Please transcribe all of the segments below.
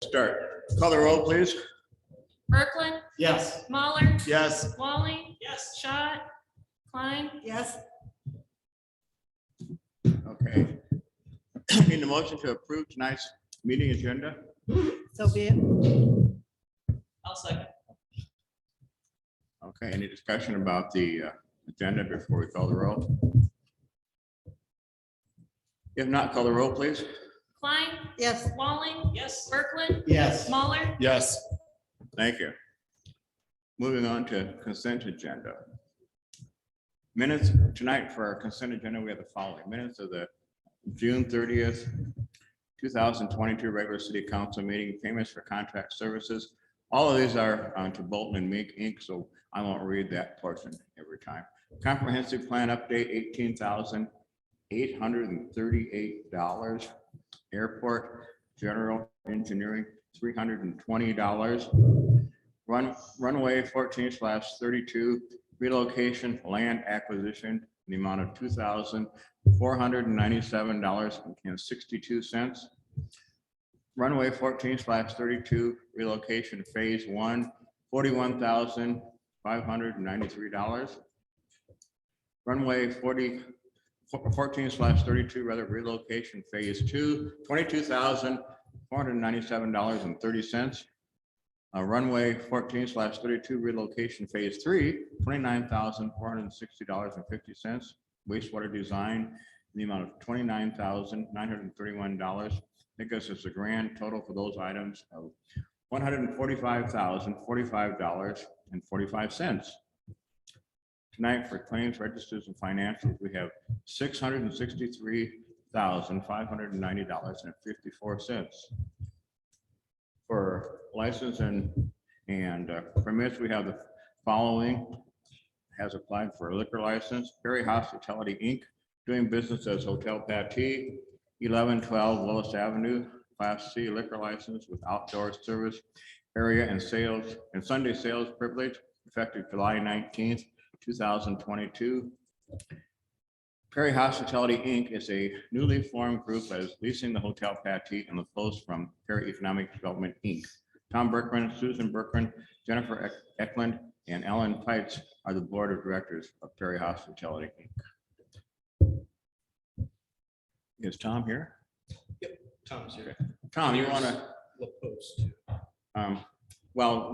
Start. Call the roll, please. Berkland, Yes. Mahler, Yes. Walling, Yes. Schott, Klein, Yes, Okay. Need a motion to approve tonight's meeting agenda. so be it. I'll second. Okay, any discussion about the agenda before we call the roll? If not, call the roll, please. Klein, Yes, Walling, Yes. Berkland, Yes. Mahler, Yes. Thank you. Moving on to consent agenda. Minutes tonight for our consent agenda, we have the following minutes of the June 30th, 2022 regular city council meeting, payments for contract services. All of these are to Bolton and Mink Inc., so I won't read that portion every time. Comprehensive plan update, $18,838. Airport general engineering, $320. Runway 14/32 relocation land acquisition in the amount of $2,497.62. Runway 14/32 relocation phase 1, $41,593. Runway 14/32 relocation phase 2, $22,497.30. Runway 14/32 relocation phase 3, $29,460.50. Wastewater design in the amount of $29,931. I think this is a grand total for those items of $145,045.45. Tonight for claims, registers, and financials, we have $663,590.54. For license and permits, we have the following. Has applied for a liquor license, Perry Hospitality Inc., doing business as Hotel Patty, 1112 Willis Avenue, Class C liquor license with outdoor service area and sales and Sunday sales privilege, effective July 19th, 2022. Perry Hospitality Inc. is a newly formed group that is leasing the Hotel Patty and the close from Perry Economic Development Inc. Tom Berkman, Susan Berkman, Jennifer Eklund, and Ellen Pites are the board of directors of Perry Hospitality Inc. Is Tom here? Tom's here. Tom, you want to? Well,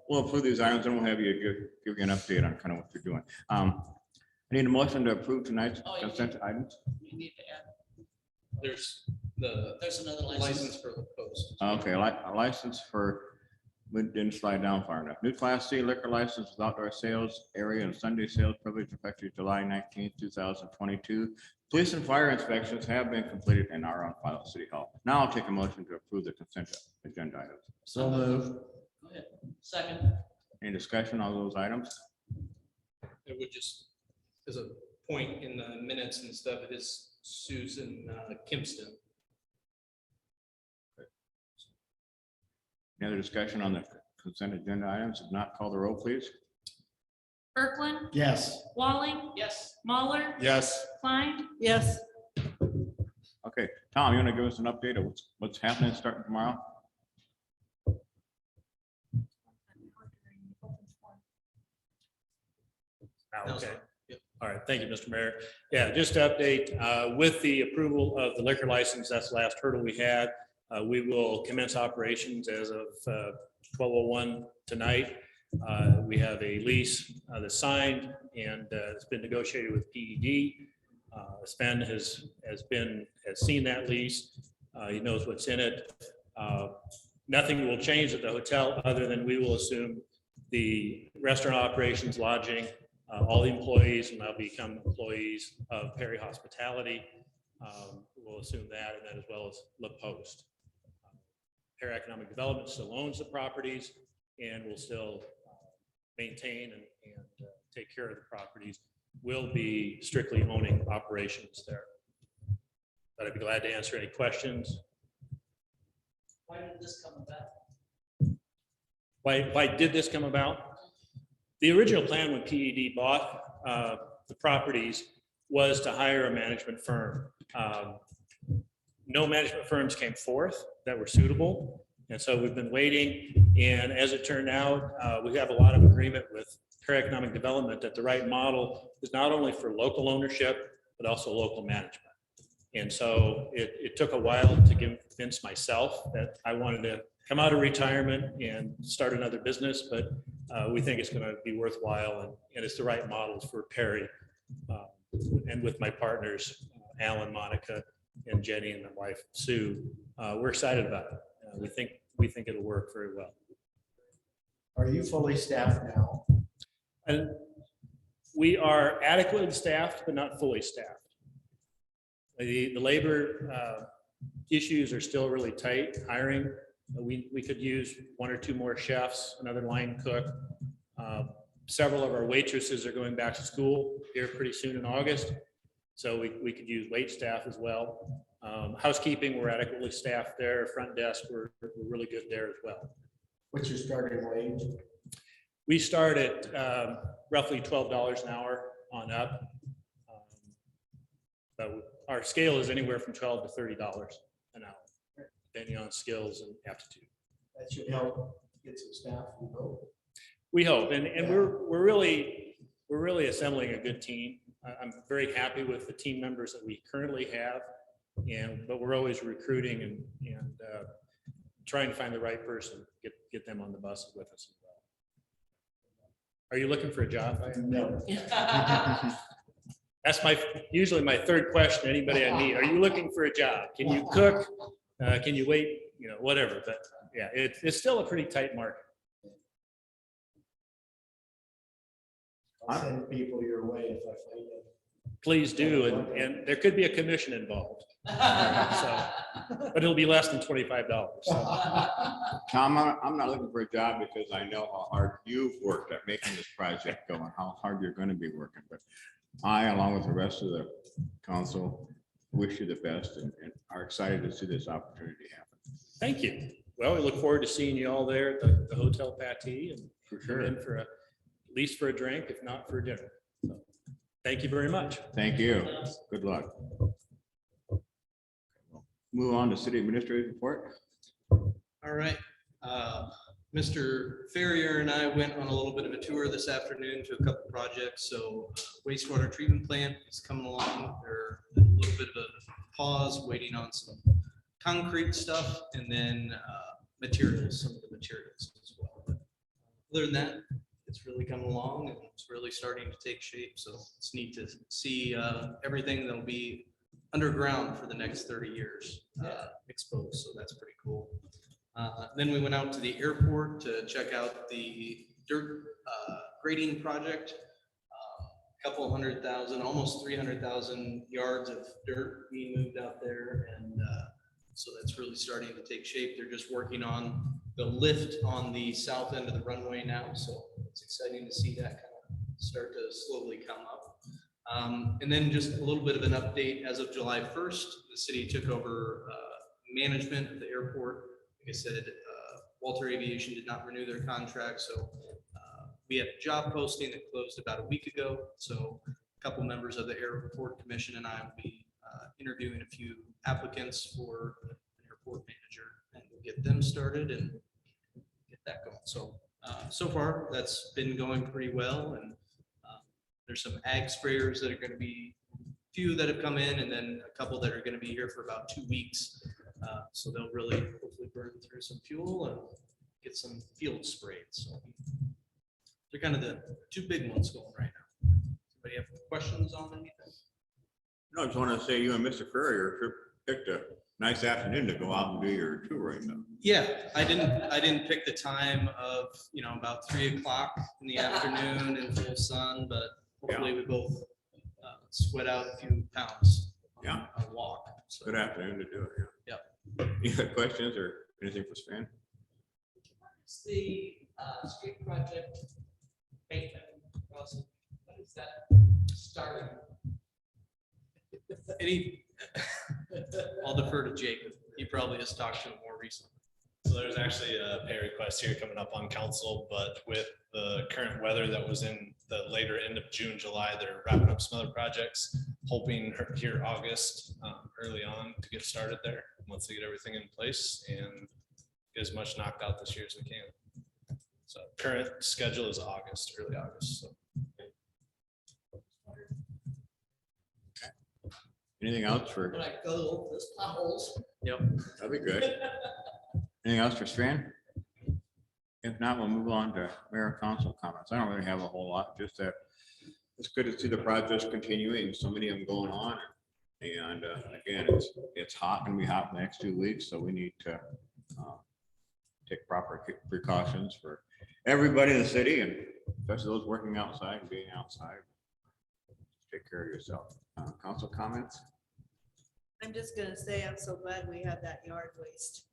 we'll approve these items and we'll have you give you an update on kind of what you're doing. I need a motion to approve tonight's consent items. You need to add, There's another license for the post. Okay, a license for, we didn't slide down far enough. New Class C liquor license with outdoor sales area and Sunday sales privilege effective July 19th, 2022. Police and fire inspections have been completed and are on file at City Hall. Now I'll take a motion to approve the consent agenda items. So move. go ahead. Second, Any discussion on those items? It would just, as a point in the minutes and stuff, it is Susan Kimpston. Any other discussion on the consent agenda items? If not, call the roll, please. Berkland, Yes. Walling, yes, Mahler, Yes. Klein, yes, Okay, Tom, you want to give us an update of what's happening starting tomorrow? Okay. All right. Thank you, Mr. Mayor. Yeah, just to update, with the approval of the liquor license, that's the last hurdle we had. We will commence operations as of 12:01 tonight. We have a lease that's signed and it's been negotiated with PED. Sven has seen that lease. He knows what's in it. Nothing will change at the hotel other than we will assume the restaurant operations, lodging, all the employees will now become employees of Perry Hospitality. We'll assume that, and that as well as La Poste. Perry Economic Development still owns the properties and will still maintain and take care of the properties. We'll be strictly owning operations there. But I'd be glad to answer any questions. why did this come about? Why did this come about? The original plan when PED bought the properties was to hire a management firm. No management firms came forth that were suitable. And so we've been waiting, and as it turned out, we have a lot of agreement with Perry Economic Development that the right model is not only for local ownership, but also local management. And so it took a while to convince myself that I wanted to come out of retirement and start another business, but we think it's going to be worthwhile, and it's the right model for Perry. And with my partners, Alan, Monica, and Jenny, and my wife, Sue, we're excited about it. We think it'll work very well. Are you fully staffed now? And we are adequately staffed, but not fully staffed. The labor issues are still really tight. Hiring, we could use 1 or 2 more chefs, another line cook. Several of our waitresses are going back to school here pretty soon in August, so we could use wait staff as well. Housekeeping, we're adequately staffed there. Front desk, we're really good there as well. What's your starting wage? We start at roughly $12 an hour on up. But our scale is anywhere from $12 to $30 an hour, depending on skills and aptitude. That should help get some staff, you know. We hope, and we're really assembling a good team. I'm very happy with the team members that we currently have, but we're always recruiting and trying to find the right person, get them on the bus with us as well. Are you looking for a job? No. That's usually my third question, anybody I meet. Are you looking for a job? Can you cook? Can you wait? Whatever. But yeah, it's still a pretty tight market. I'll send people your way if I find them. Please do, and there could be a commission involved. But it'll be less than $25. Tom, I'm not looking for a job because I know how hard you've worked at making this project go and how hard you're going to be working. But I, along with the rest of the council, wish you the best and are excited to see this opportunity happen. Thank you. Well, we look forward to seeing you all there at the Hotel Patty, and For come sure. in for at least for a drink, if not for dinner. So, thank you very much. Thank you. Good luck. Move on to city administrative report. All right. Mr. Ferrier and I went on a little bit of a tour this afternoon to a couple projects. So wastewater treatment plant is coming along. They're a little bit of a pause, waiting on some concrete stuff and then materials, some of the materials as well. But other than that, it's really coming along and it's really starting to take shape. So it's neat to see everything that'll be underground for the next 30 years exposed. So that's pretty cool. Then we went out to the airport to check out the dirt grading project. Couple 100,000, almost 300,000 yards of dirt being moved out there. And so that's really starting to take shape. They're just working on the lift on the south end of the runway now. So it's exciting to see that kind of start to slowly come up. And then just a little bit of an update. As of July 1st, the city took over management of the airport. Like I said, Walter Aviation did not renew their contract, so we had a job posting that closed about a week ago. So a couple members of the airport commission and I will be interviewing a few applicants for an airport manager, and we'll get them started and get that going. So so far that's been going pretty well, and there's some ag sprayers that are going to be few that have come in, and then a couple that are going to be here for about 2 weeks. So they'll really hopefully burn through some fuel and get some field sprayed. So they're kind of the 2 big ones going right now. Anybody have questions on anything? No, I just want to say you and Mr. Ferrier sure picked a nice afternoon to go out and do your touring though. Yeah, I didn't pick the time of, about 3 o'clock in the afternoon in full sun, but hopefully we both sweat out a few pounds on a walk. So. Good afternoon to do it. Yep. Any other questions or anything for Sven? It's the street project pavement process. When is that starting? I'll defer to Jacob. He probably has talked to him more recently. So there's actually a pay request here coming up on council, but with the current weather that was in the later end of June, July, they're wrapping up some other projects, hoping here August, early on to get started there, once they get everything in place. And get as much knocked out this year as we can. So current schedule is August, early August, so. Anything else for, When I go over those potholes. that'd be good. Anything else for Strand? If not, we'll move on to mayor and council comments. I don't really have a whole lot, just that it's good to see the projects continuing, so many of them going on. And again, it's hot, gonna be hot the next 2 weeks, so we need to take proper precautions for everybody in the city, and especially those working outside and being outside. Take care of yourself. Council comments? I'm just gonna say, I'm so glad we have that yard waste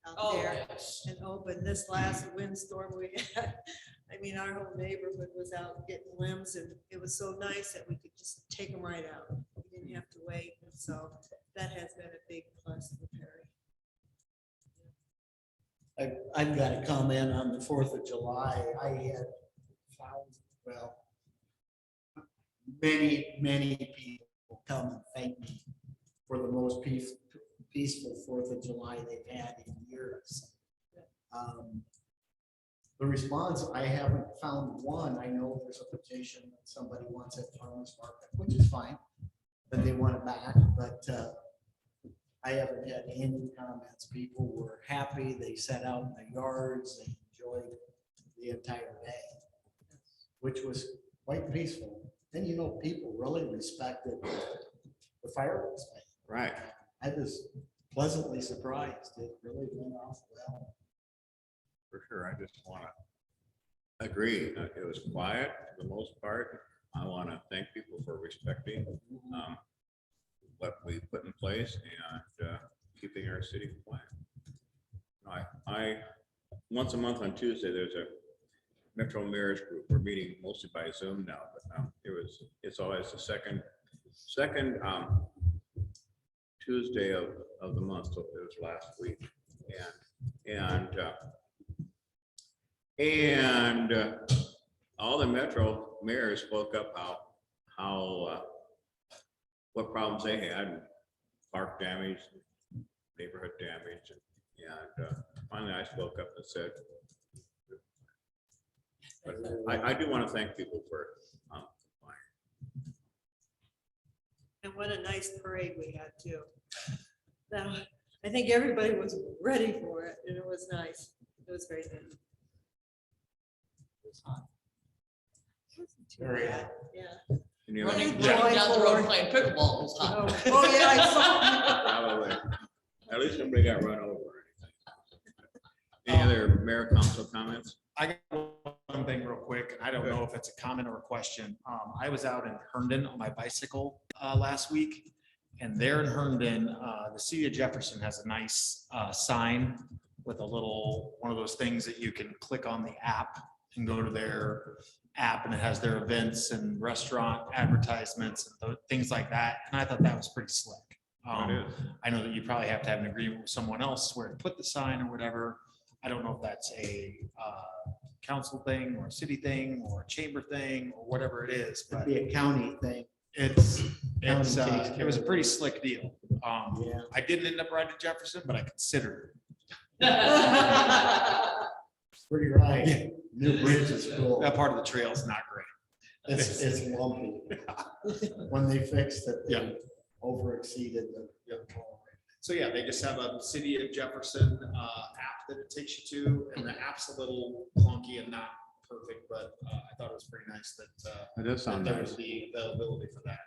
out Oh, there yes. and open. This last windstorm we had, I mean, our whole neighborhood was out getting limbs, and it was so nice that we could just take them right out. We didn't have to wait, and so that has been a big plus for Perry. I've got a comment on the 4th of July. I had found, well, many people come and thank me for the most peaceful 4th of July they've had in years. The response, I haven't found one. I know there's a petition that somebody wants at farmers market, which is fine, that they want it back, but I haven't had any comments. People were happy. They sat out in their yards. They enjoyed the entire day, which was quite peaceful. And you know, people really respected the fireworks. Right. I was pleasantly surprised. It really went off well. For sure. I just want to agree. It was quiet for the most part. I want to thank people for respecting what we put in place and keeping our city quiet. I once a month on Tuesday, there's a Metro Mayor's Group. We're meeting mostly by Zoom now, but it's always the second Tuesday of the month. So it was last week, and all the Metro mayors spoke up how what problems they had, park damage, neighborhood damage, and finally I spoke up and said, but I do want to thank people for And what a nice parade we had too. Now, I think everybody was ready for it, and it was nice. It was very good. It was hot. It wasn't too Very bad, hot. yeah. any Running other- running down the road playing pickleball was hot. Oh, yeah, I saw. Probably. At least somebody got run over. Any other mayor council comments? I got one thing real quick. I don't know if it's a comment or a question. I was out in Herndon on my bicycle last week. And there in Herndon, the city of Jefferson has a nice sign with a little, one of those things that you can click on the app and go to their app, and it has their events and restaurant advertisements and things like that. And I thought that was pretty slick. It is. I know that you probably have to have an agreement with someone else where to put the sign or whatever. I don't know if that's a council thing or a city thing or a chamber thing or whatever it is, It'd but be a county thing. it was a pretty slick deal. Yeah. I didn't end up riding to Jefferson, but I considered Pretty right. New bridge is it. cool. That part of the trail is not great. It's lumpy. When they fixed it, Yeah. they over exceeded the. So yeah, they just have a city of Jefferson app that it takes you to, and the app's a little clunky and not perfect, but I thought it was pretty nice that It does sound there nice. would be availability for that.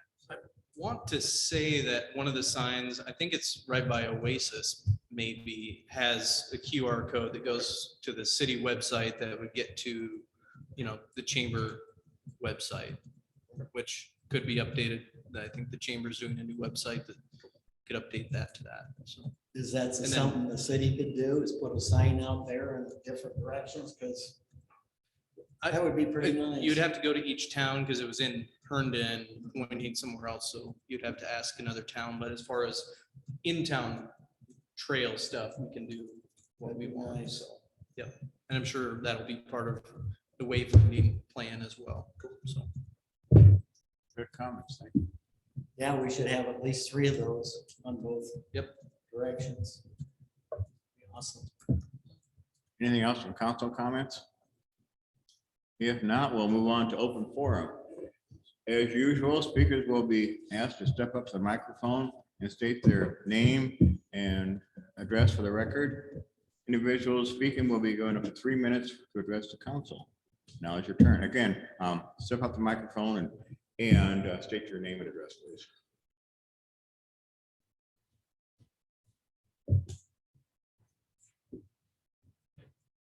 Want to say that one of the signs, I think it's right by Oasis, maybe has a QR code that goes to the city website that would get to, the chamber website, which could be updated. I think the chamber's doing a new website that could update that to that. So Is that then- something the city could do, is put a sign out there in different directions? Because that would be pretty nice. you'd have to go to each town because it was in Herndon, we need somewhere else. So you'd have to ask another town. But as far as in-town trail stuff, we can do what we want. Nice. So, yep. And I'm sure that'll be part of the wayfinding plan as well. So. Good comments. Thank you. Yeah, we should have at least 3 of those on both. Yep. Directions. Awesome. Anything else from council comments? If not, we'll move on to open forum. As usual, speakers will be asked to step up to the microphone and state their name and address for the record. Individuals speaking will be going up to 3 minutes to address the council. Now is your turn. Again, step up the microphone and state your name and address, please.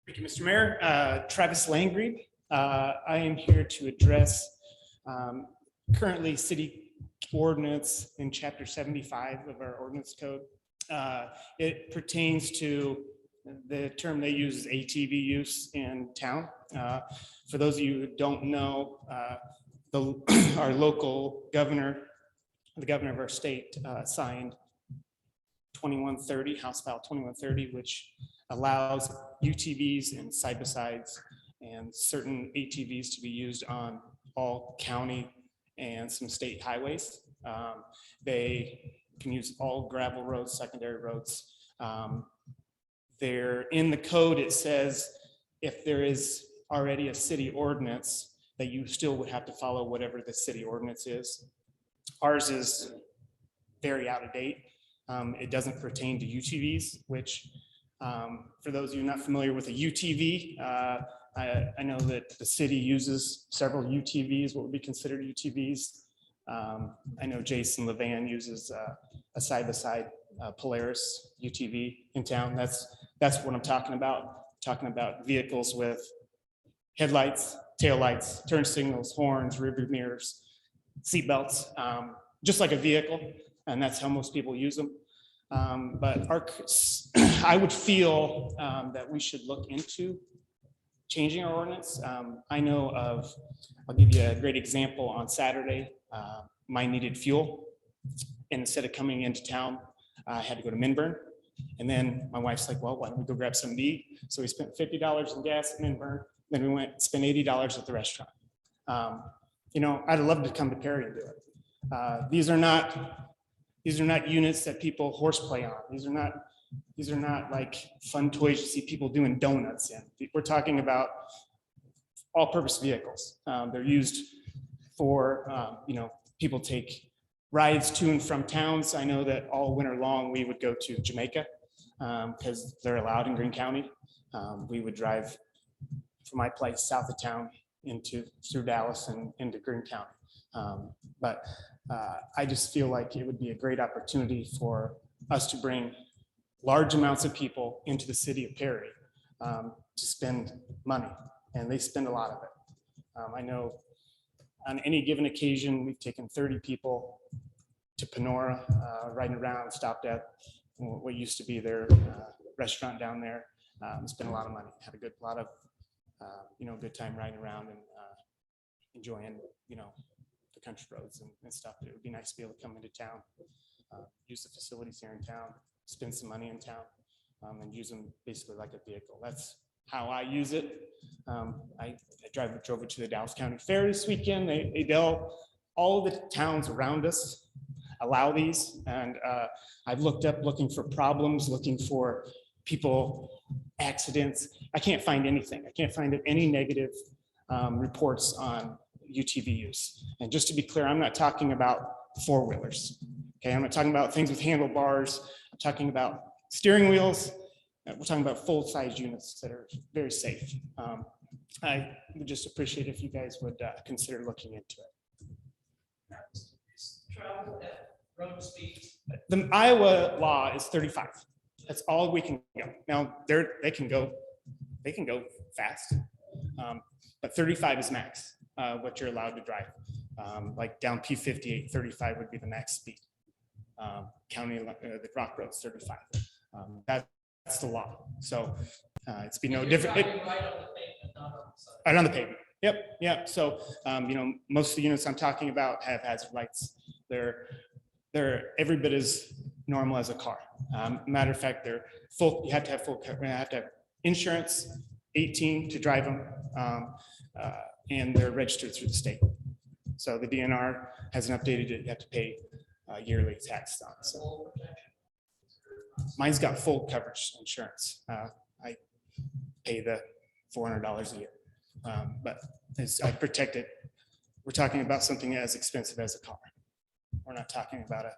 Thank you, Mr. Mayor. Travis Langry. I am here to address currently city ordinance in chapter 75 of our ordinance code. It pertains to the term they use is ATV use in town. For those of you who don't know, our local governor, the governor of our state signed 2130, House File 2130, which allows UTVs and side-by-sides and certain ATVs to be used on all county and some state highways. They can use all gravel roads, secondary roads. There in the code, it says if there is already a city ordinance, that you still would have to follow whatever the city ordinance is. Ours is very out of date. It doesn't pertain to UTVs, which for those of you not familiar with a UTV, I know that the city uses several UTVs, what would be considered UTVs. I know Jason Levan uses a side-by-side Polaris UTV in town. That's what I'm talking about. Talking about vehicles with headlights, taillights, turn signals, horns, rear view mirrors, seat belts, just like a vehicle, and that's how most people use them. But I would feel that we should look into changing our ordinance. I know of, I'll give you a great example. On Saturday, mine needed fuel, and instead of coming into town, I had to go to Minburn. And then my wife's like, well, why don't we go grab something to eat? So we spent $50 in gas at Minburn. Then we went and spent $80 at the restaurant. You know, I'd love to come to Perry and do it. These are not units that people horseplay on. These are not like fun toys you see people doing donuts in. We're talking about all-purpose vehicles. They're used for, you know, people take rides to and from towns. I know that all winter long, we would go to Jamaica because they're allowed in Greene County. We would drive from my place south of town through Dallas and into Greene County. But I just feel like it would be a great opportunity for us to bring large amounts of people into the city of Perry to spend money, and they spend a lot of it. I know on any given occasion, we've taken 30 people to Panora, riding around, stopped at what used to be their restaurant down there, spent a lot of money, had a lot of you know, good time riding around and enjoying, you know, the country roads and stuff. It would be nice to be able to come into town, use the facilities here in town, spend some money in town, and use them basically like a vehicle. That's how I use it. I drove it to the Dallas County Fair this weekend. All the towns around us allow these, and I've looked up looking for problems, looking for people, accidents. I can't find anything. I can't find any negative reports on UTV use. And just to be clear, I'm not talking about four-wheelers. Okay, I'm not talking about things with handlebars. I'm talking about steering wheels. We're talking about full-size units that are very safe. I would just appreciate if you guys would consider looking into it. Travel at road speed. The Iowa law is 35. That's all we can go. Now they can go fast, but 35 is max, what you're allowed to drive. Like down P58, 35 would be the max speed. County, the Rock Road's 35. That's the law. So it's be no different. Right on the pavement, not on the side. Right on the pavement. Yep. So, you know, most of the units I'm talking about have hazard lights. They're every bit as normal as a car. Matter of fact, they're full. You have to have full. You have to have insurance, 18 to drive them, and they're registered through the state. So the DNR hasn't updated it. You have to pay yearly tax on. So mine's got full coverage insurance. pay the $400 a year. But as I protect it, we're talking about something as expensive as a car. We're not talking about a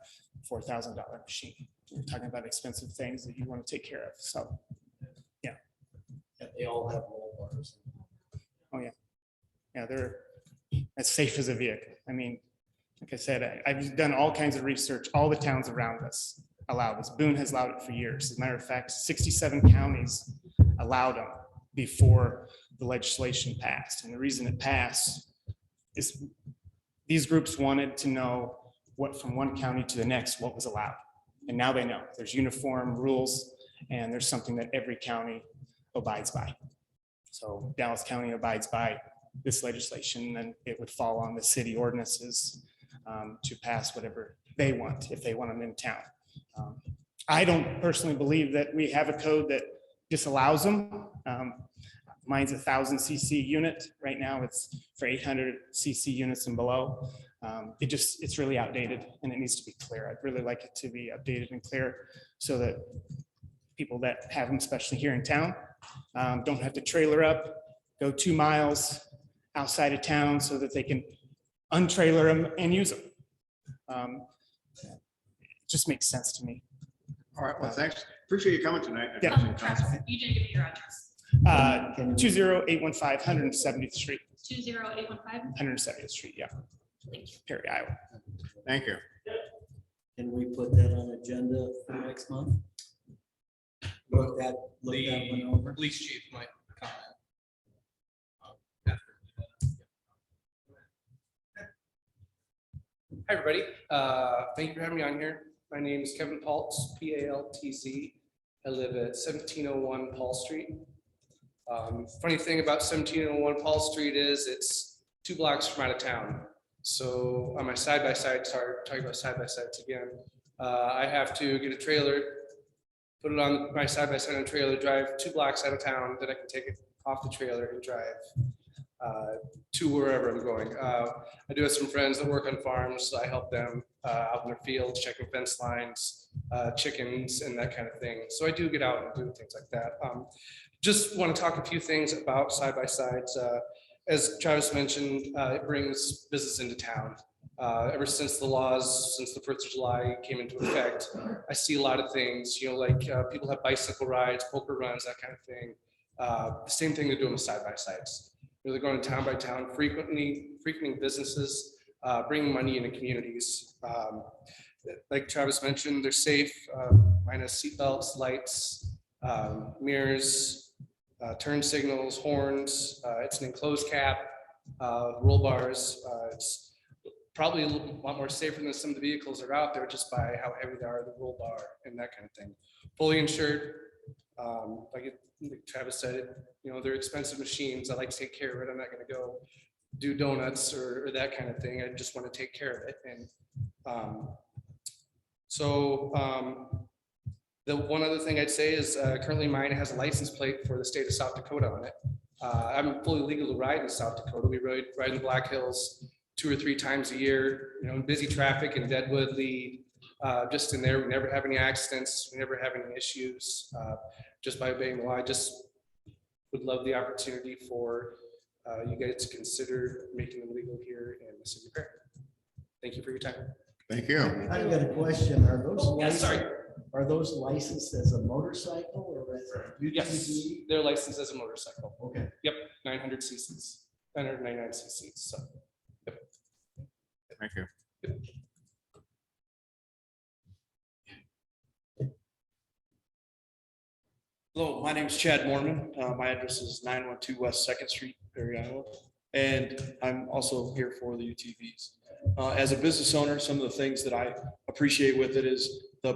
$4,000 machine. We're talking about expensive things that you want to take care of. So, And they all have roll bars. yeah, they're as safe as a vehicle. I mean, like I said, I've done all kinds of research. All the towns around us allow this. Boone has allowed it for years. As a matter of fact, 67 counties allowed them before the legislation passed. And the reason it passed is these groups wanted to know what from one county to the next, what was allowed. And now they know there's uniform rules and there's something that every county abides by. So Dallas County abides by this legislation, and it would fall on the city ordinances to pass whatever they want, if they want them in town. I don't personally believe that we have a code that disallows them. Mine's 1,000 cc unit. Right now it's for 800 cc units and below. It's really outdated and it needs to be clear. I'd really like it to be updated and clear so that people that have them, especially here in town, don't have to trailer up, go 2 miles outside of town so that they can untrailer them and use them. It just makes sense to me. All right, well, thanks. Appreciate you coming tonight. Yeah. Travis, you didn't give me your address. 20815 170th Street, 20815. 170th Street, yeah, Thank you. Perry, Iowa. Thank you. Can we put that on agenda for next month? Look that one over. Police chief might comment. Hi, everybody. Thank you for having me on here. My name is Kevin Paltz, P-A-L-T-Z. I live at 1701 Paul Street. Funny thing about 1701 Paul Street is it's 2 blocks from out of town. So on my side-by-side, sorry, talking about side-by-sides again, I have to get a trailer, put it on my side-by-side on a trailer, drive 2 blocks out of town, then I can take it off the trailer and drive to wherever I'm going. I do have some friends that work on farms. So I help them out in their fields, checking fence lines, chickens and that kind of thing. So I do get out and do things like that. Just want to talk a few things about side-by-sides. As Travis mentioned, it brings business into town. Ever since the laws, since the 1st of July came into effect, I see a lot of things, like people have bicycle rides, poker runs, that kind of thing. The same thing they're doing with side-by-sides. They're going town by town, frequenting businesses, bringing money into communities. Like Travis mentioned, they're safe, minus seatbelts, lights, mirrors, turn signals, horns. It's an enclosed cap, roll bars. It's probably a lot more safer than some of the vehicles that are out there just by how heavy they are, the roll bar and that kind of thing. Fully insured, like Travis said, they're expensive machines. I like to take care of it. I'm not going to go do donuts or that kind of thing. I just want to take care of it. And the one other thing I'd say is currently mine has a license plate for the state of South Dakota on it. I'm fully legal to ride in South Dakota. We ride in the Black Hills 2 or 3 times a year, in busy traffic in Deadwood, Lee, just in there. We never have any accidents. We never have any issues just by obeying the law. I just would love the opportunity for you guys to consider making them legal here in the city of Perry. Thank you for your time. Thank you. I've got a question. Are those Yeah, sorry. Are those licensed as a motorcycle or as a UTV? Yes, they're licensed as a motorcycle. Okay. Yep, 900 cc's, 999 cc's. So Thank you. Hello, my name is Chad Mormon. My address is 912 West 2nd Street, Perry, Iowa. And I'm also here for the UTVs. As a business owner, some of the things that I appreciate with it is the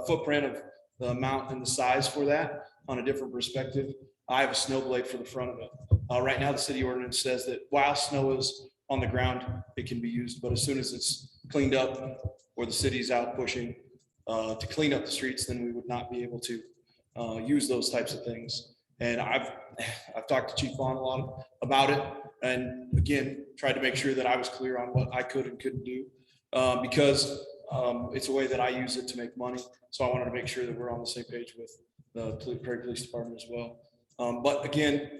footprint of the amount and the size for that on a different perspective. I have a snow blade for the front of it. Right now, the city ordinance says that while snow is on the ground, it can be used, but as soon as it's cleaned up or the city's out pushing to clean up the streets, then we would not be able to use those types of things. And I've talked to Chief Vaughn a lot about it, and again, tried to make sure that I was clear on what I could and couldn't do, because it's a way that I use it to make money. So I wanted to make sure that we're on the same page with the Perry Police Department as well. But again,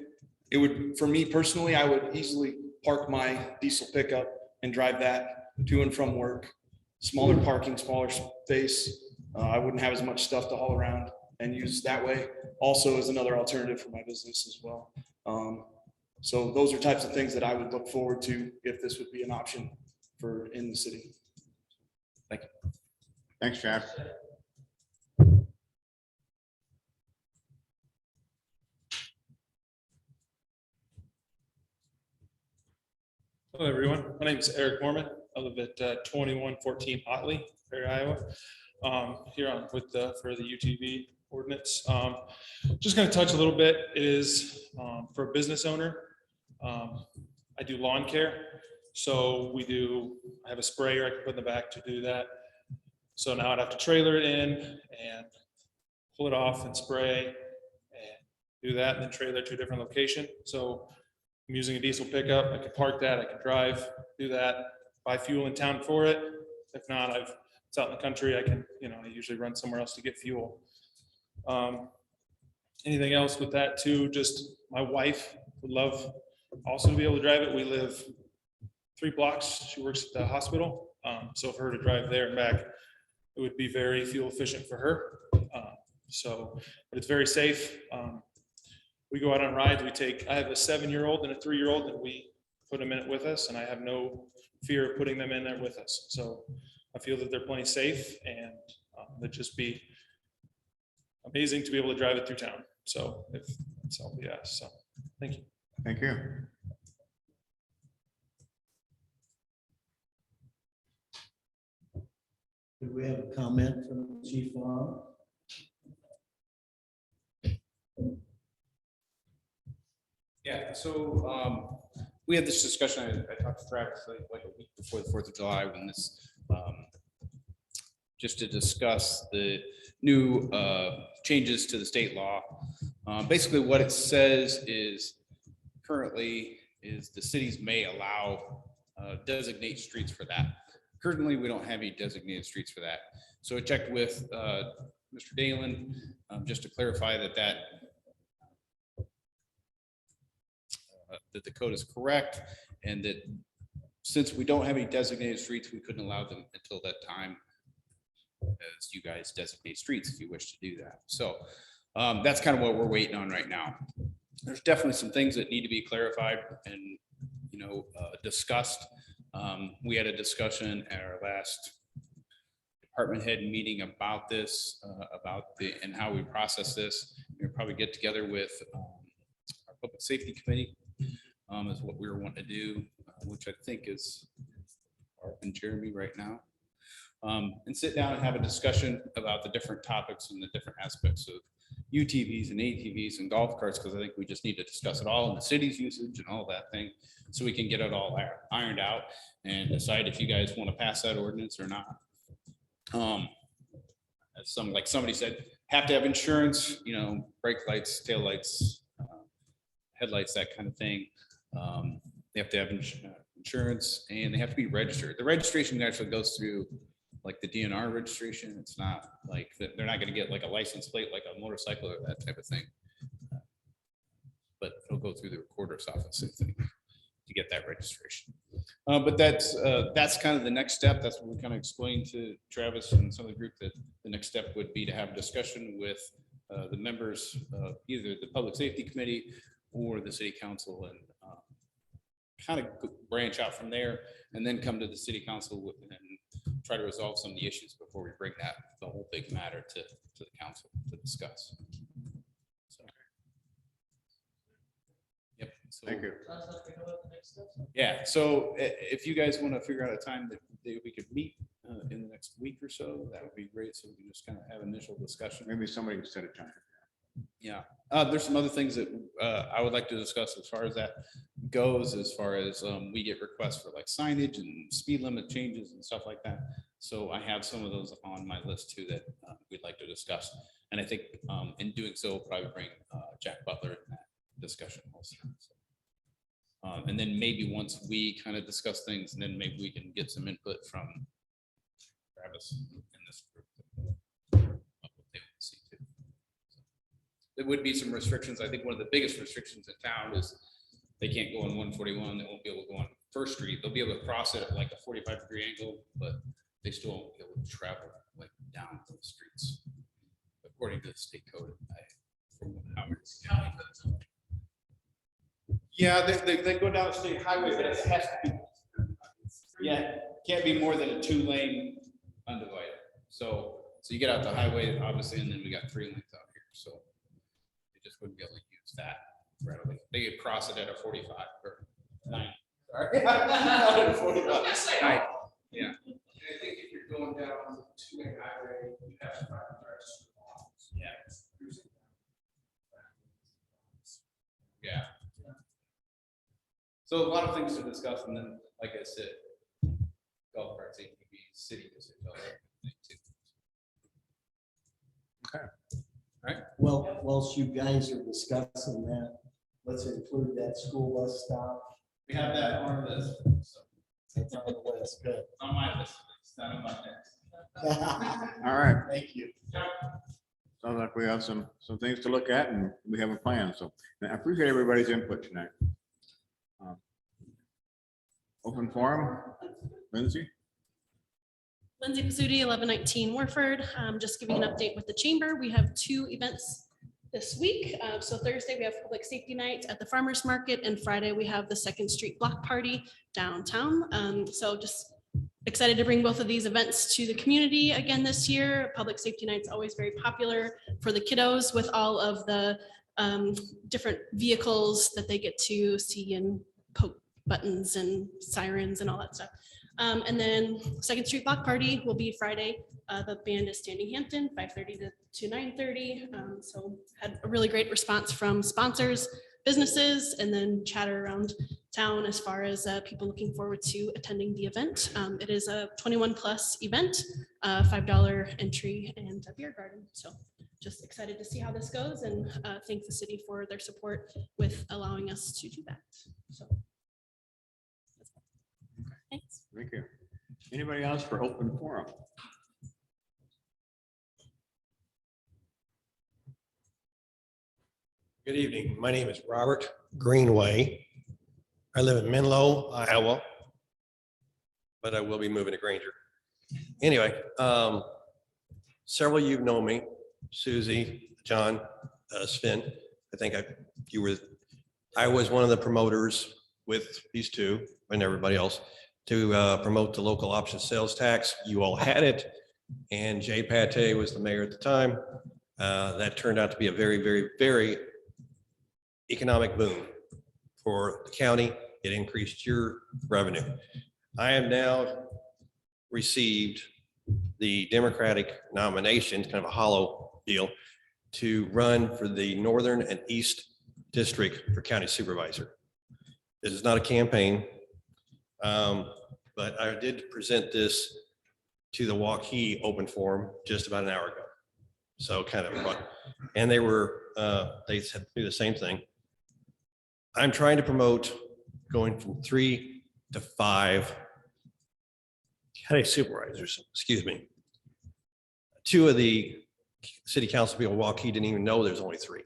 it would, for me personally, I would easily park my diesel pickup and drive that to and from work. Smaller parking, smaller space. I wouldn't have as much stuff to haul around and use that way. Also is another alternative for my business as well. So those are types of things that I would look forward to if this would be an option for in the city. Thanks, Chad. Hello, everyone. My name is Eric Mormon. I live at 2114 Otley, Perry, Iowa. Here on with for the UTV ordinance. Just going to touch a little bit is for a business owner. I do lawn care. So I have a sprayer I can put in the back to do that. So now I'd have to trailer it in and pull it off and spray and do that and then trailer to a different location. So I'm using a diesel pickup. I can park that, I can drive, do that, buy fuel in town for it. If not, it's out in the country. I can, I usually run somewhere else to get fuel. Anything else with that too? Just my wife would love also to be able to drive it. We live 3 blocks. She works at the hospital. So for her to drive there and back, it would be very fuel efficient for her. But it's very safe. We go out on rides. I have a 7-year-old and a 3-year-old, and we put them in it with us, and I have no fear of putting them in there with us. So I feel that they're plenty safe, and it'd just be amazing to be able to drive it through town. So if that's all we ask. So thank you. Thank you. Do we have a comment from Chief Long? Yeah, so we had this discussion, I talked to Travis like a week before the 4th of July when this, just to discuss the new changes to the state law. Basically what it says is currently is the cities may allow designate streets for that. Currently, we don't have any designated streets for that. So I checked with Mr. Dalen just to clarify that the code is correct, and that since we don't have any designated streets, we couldn't allow them until that time, as you guys designate streets if you wish to do that. So that's kind of what we're waiting on right now. There's definitely some things that need to be clarified and discussed. We had a discussion at our last department head meeting about this, and how we process this. We'll probably get together with our public safety committee, is what we were wanting to do, which I think is Art and Jeremy right now, and sit down and have a discussion about the different topics and the different aspects of UTVs and ATVs and golf carts, because I think we just need to discuss it all in the city's usage and all that thing, so we can get it all ironed out and decide if you guys want to pass that ordinance or not. As somebody said, have to have insurance, brake lights, tail lights, headlights, that kind of thing. They have to have insurance, and they have to be registered. The registration actually goes through like the DNR registration. It's not like they're not going to get like a license plate like a motorcycle or that type of thing, but it'll go through the recorder's office, I think, to get that registration. But that's kind of the next step. That's what we kind of explained to Travis and some of the group, that the next step would be to have a discussion with the members of either the public safety committee or the city council, and kind of branch out from there, and then come to the city council and try to resolve some of the issues before we bring the whole big matter to the council to discuss. So, yep. So, Thank you. Sounds like we know what the next steps are. yeah, so if you guys want to figure out a time that we could meet in the next week or so, that would be great. So we can just kind of have initial discussion. Maybe somebody can set a time. Yeah, there's some other things that I would like to discuss as far as that goes, as far as we get requests for like signage and speed limit changes and stuff like that. So I have some of those on my list too that we'd like to discuss. And I think in doing so, we'll probably bring Jack Butler in that discussion also. So, and then maybe once we kind of discuss things, and then maybe we can get some input from Travis in this group. What they want to see too. there would be some restrictions. I think one of the biggest restrictions in town is they can't go on 141. They won't be able to go on First Street. They'll be able to cross it at like a 45-degree angle, but they still won't be able to travel like down those streets. According to the state code. From how it's- Yeah, they go down the state highway, but it has to be. Yeah, can't be more than a 2-lane undivided. So you get out the highway, obviously, and then we got 3 lanes out here, so they just wouldn't be able to use that readily. They could cross it at a 45 or 9. Sorry. Not at a 45. Yeah. I think if you're going down the 2-lane highway, you have to find cars. Yeah. So a lot of things to discuss, and then, like I said, golf carts, ATV, city district. all that thing too. Well, whilst you guys are discussing that, let's include that school bus stop. We have that on the list. So It's on the list, good. it's on my list. It's not on my next. All right. Thank you. Sounds like we have some things to look at and we have a plan. So I appreciate everybody's input tonight. Open forum, Lindsay? Lindsay Pizzuti, 1119 Warford. Just giving an update with the chamber. We have 2 events this week. So Thursday, we have Public Safety Night at the Farmers Market, and Friday, we have the Second Street Block Party downtown. So just excited to bring both of these events to the community again this year. Public Safety Night's always very popular for the kiddos with all of the different vehicles that they get to see and poke buttons and sirens and all that stuff. And then Second Street Block Party will be Friday. The band is Standing Hampton, 5:30 to 9:30. So had a really great response from sponsors, businesses, and then chatter around town as far as people looking forward to attending the event. It is a 21+ event, $5 entry and a beer garden. So just excited to see how this goes and thank the city for their support with allowing us to do that. So. Thanks. Thank you. Anybody else for open forum? Good evening. My name is Robert Greenway. I live in Menlo, Iowa, but I will be moving to Granger. Anyway, several of you know me, Susie, John, Sven. I think I was one of the promoters with these 2 and everybody else to promote the local option sales tax. You all had it, and Jay Pate was the mayor at the time. That turned out to be a very, very, very economic boom for the county. It increased your revenue. I have now received the Democratic nomination, kind of a hollow deal, to run for the Northern and East District for county supervisor. This is not a campaign, but I did present this to the Waukee Open Forum just about an hour ago. So kind of, and they said do the same thing. I'm trying to promote going from 3 to 5 county supervisors, excuse me. 2 of the city council people, Waukee, didn't even know there's only 3.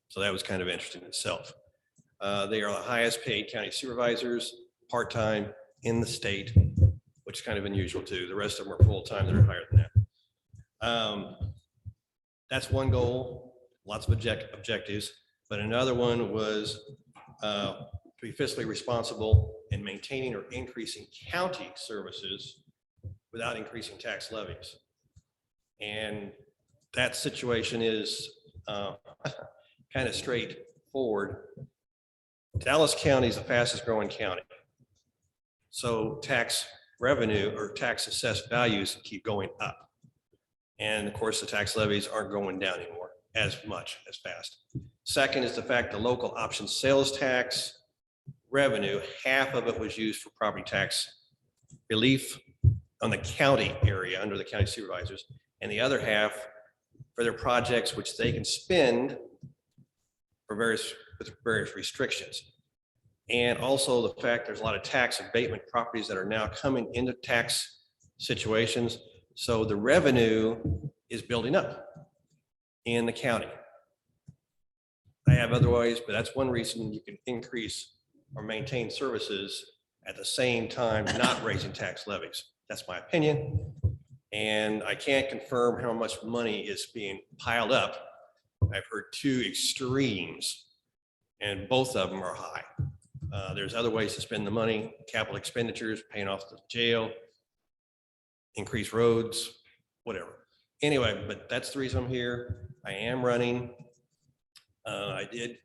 So that was kind of interesting in itself. They are the highest paid county supervisors, part-time in the state, which is kind of unusual too. The rest of them are full-time, they're higher than that. That's one goal, lots of objectives, but another one was to be fiscally responsible in maintaining or increasing county services without increasing tax levies. And that situation is kind of straightforward. Dallas County is the fastest growing county. So tax revenue or tax assessed values keep going up. And of course, the tax levies aren't going down anymore as much, as fast. Second is the fact the local option sales tax revenue, half of it was used for property tax relief on the county area under the county supervisors, and the other half for their projects which they can spend for with various restrictions. And also the fact there's a lot of tax abatement properties that are now coming into tax situations. So the revenue is building up in the county. I have otherwise, but that's one reason you can increase or maintain services at the same time, not raising tax levies. That's my opinion. And I can't confirm how much money is being piled up. I've heard two extremes, and both of them are high. There's other ways to spend the money, capital expenditures, paying off the jail, increase roads, whatever. Anyway, but that's the reason I'm here. I am running. I did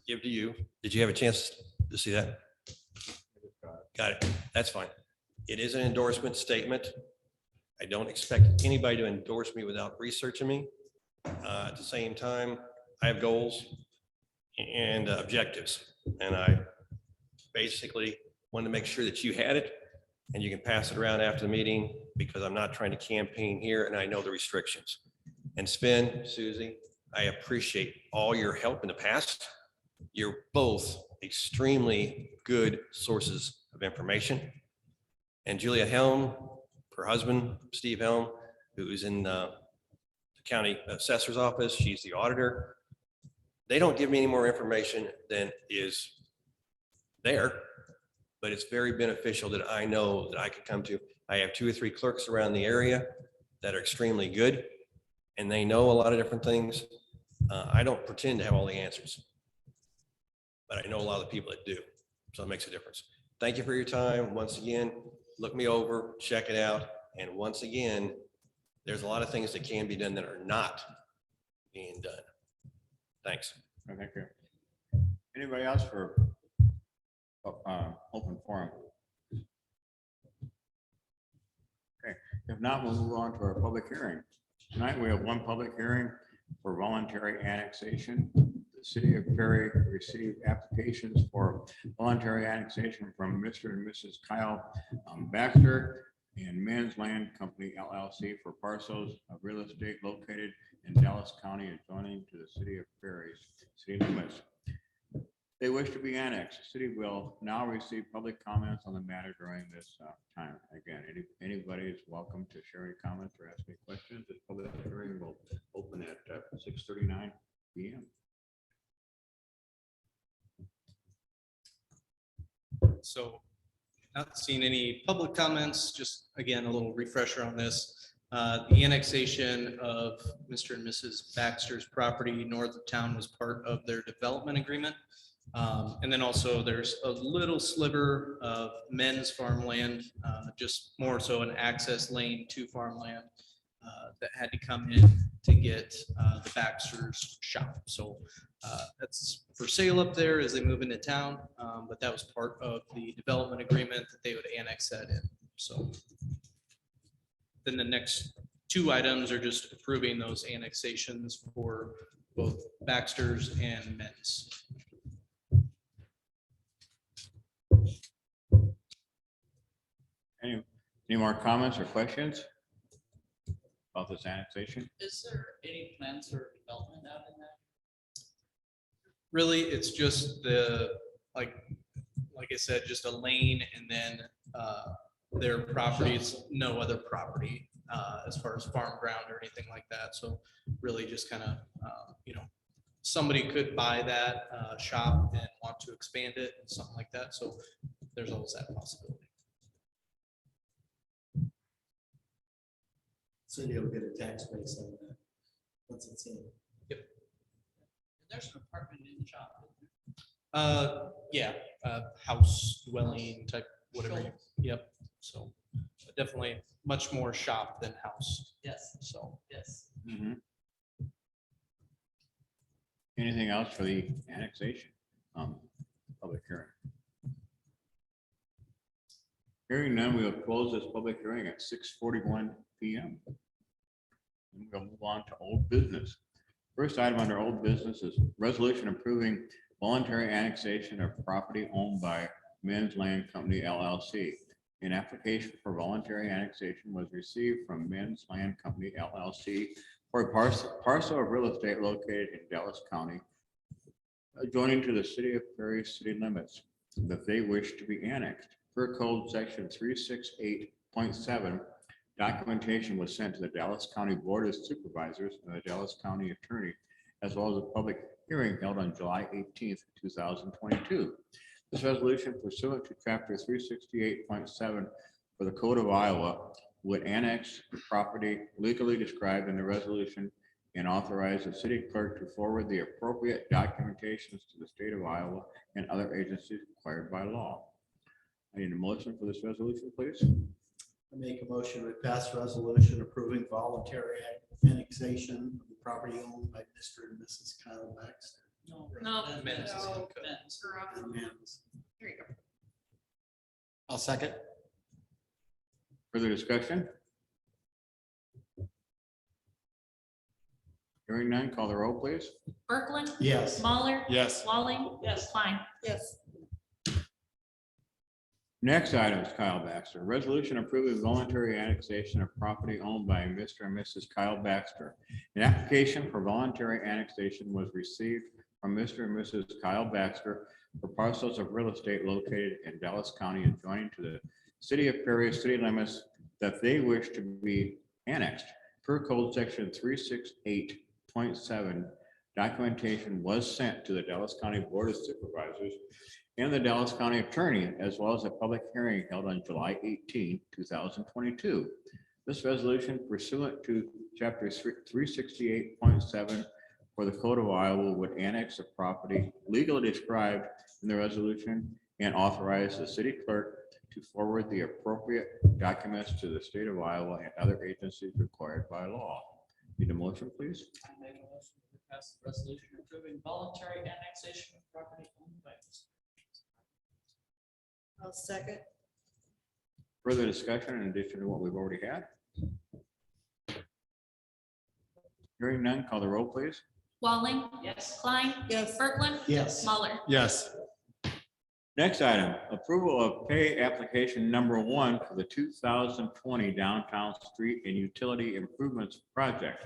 give to you. Did you have a chance to see that? Got it. That's fine. It is an endorsement statement. I don't expect anybody to endorse me without researching me. At the same time, I have goals and objectives, and I basically wanted to make sure that you had it and you can pass it around after the meeting, because I'm not trying to campaign here and I know the restrictions. And Sven, Susie, I appreciate all your help in the past. You're both extremely good sources of information. And Julia Helm, her husband, Steve Helm, who's in the county assessor's office, she's the auditor. They don't give me any more information than is there, but it's very beneficial that I know that I can come to. I have 2 or 3 clerks around the area that are extremely good, and they know a lot of different things. I don't pretend to have all the answers, but I know a lot of the people that do, so it makes a difference. Thank you for your time. Once again, look me over, check it out, and once again, there's a lot of things that can be done that are not being done. Thanks. Thank you. Anybody else for open forum? Okay, if not, we'll move on to our public hearing. Tonight, we have one public hearing for voluntary annexation. The city of Perry received applications for voluntary annexation from Mr. and Mrs. Kyle Baxter and Men's Land Company LLC for parcels of real estate located in Dallas County adjoining to the city of Perry's city limits. They wish to be annexed. The city will now receive public comments on the matter during this time. Again, anybody is welcome to share any comments or ask any questions. This public hearing will open at 6:39 p.m. So not seeing any public comments, just again, a little refresher on this. The annexation of Mr. and Mrs. Baxter's property north of town was part of their development agreement. And then also there's a little sliver of men's farmland, just more so an access lane to farmland that had to come in to get the Baxter's shop. So that's for sale up there as they move into town, but that was part of the development agreement that they would annex that in. So then the next 2 items are just approving those annexations for both Baxter's and Men's. Any more comments or questions about this annexation? Is there any plans for development out in that? Really, it's just the, like I said, just a lane and then their properties, no other property as far as farm ground or anything like that. So really just kind of, somebody could buy that shop and want to expand it and something like that. So there's always that possibility. So you'll get a tax base on that once it's in. There's an apartment in the shop. Yeah, house dwelling type, whatever. Sure. Yep. So definitely much more shop than house. Yes, So yes. Mhm. Anything else for the annexation? Public hearing. Hearing none, we will close this public hearing at 6:41 p.m. And we'll move on to old business. First item under old business is resolution approving voluntary annexation of property owned by Men's Land Company LLC. An application for voluntary annexation was received from Men's Land Company LLC for a parcel of real estate located in Dallas County, adjoining to the city of Perry city limits, that they wish to be annexed. Per code section 368.7, documentation was sent to the Dallas County Board of Supervisors and the Dallas County Attorney as well as a public hearing held on July 18th, 2022. This resolution pursuant to chapter 368.7 for the Code of Iowa would annex the property legally described in the resolution and authorize the city clerk to forward the appropriate documentations to the state of Iowa and other agencies required by law. I need a motion for this resolution, please. I make a motion to pass resolution approving voluntary annexation of the property owned by Mr. and Mrs. Kyle Baxter. No. Men's. Men's. And Mans. There you go. I'll second. Further discussion? Hearing none, call the roll, please. Kirkland. Yes. Mahler. Yes. Walling. Yes. Klein. Yes. Next item is Kyle Baxter. Resolution approving voluntary annexation of property owned by Mr. and Mrs. Kyle Baxter. An application for voluntary annexation was received from Mr. and Mrs. Kyle Baxter for parcels of real estate located in Dallas County adjoining to the city of Perry city limits that they wish to be annexed. Per code section 368.7, documentation was sent to the Dallas County Board of Supervisors and the Dallas County Attorney, as well as a public hearing held on July 18, 2022. This resolution pursuant to chapter 368.7 for the Code of Iowa would annex the property legally described in the resolution and authorize the city clerk to forward the appropriate documents to the state of Iowa and other agencies required by law. Need a motion, please? I make a motion to pass the resolution approving voluntary annexation of property owned by. I'll second. Further discussion in addition to what we've already had? Hearing none, call the roll, please. Walling. Yes. Klein. Yes. Kirkland. Yes. Mahler. Yes. Next item, approval of pay application number 1 for the 2020 downtown street and utility improvements project.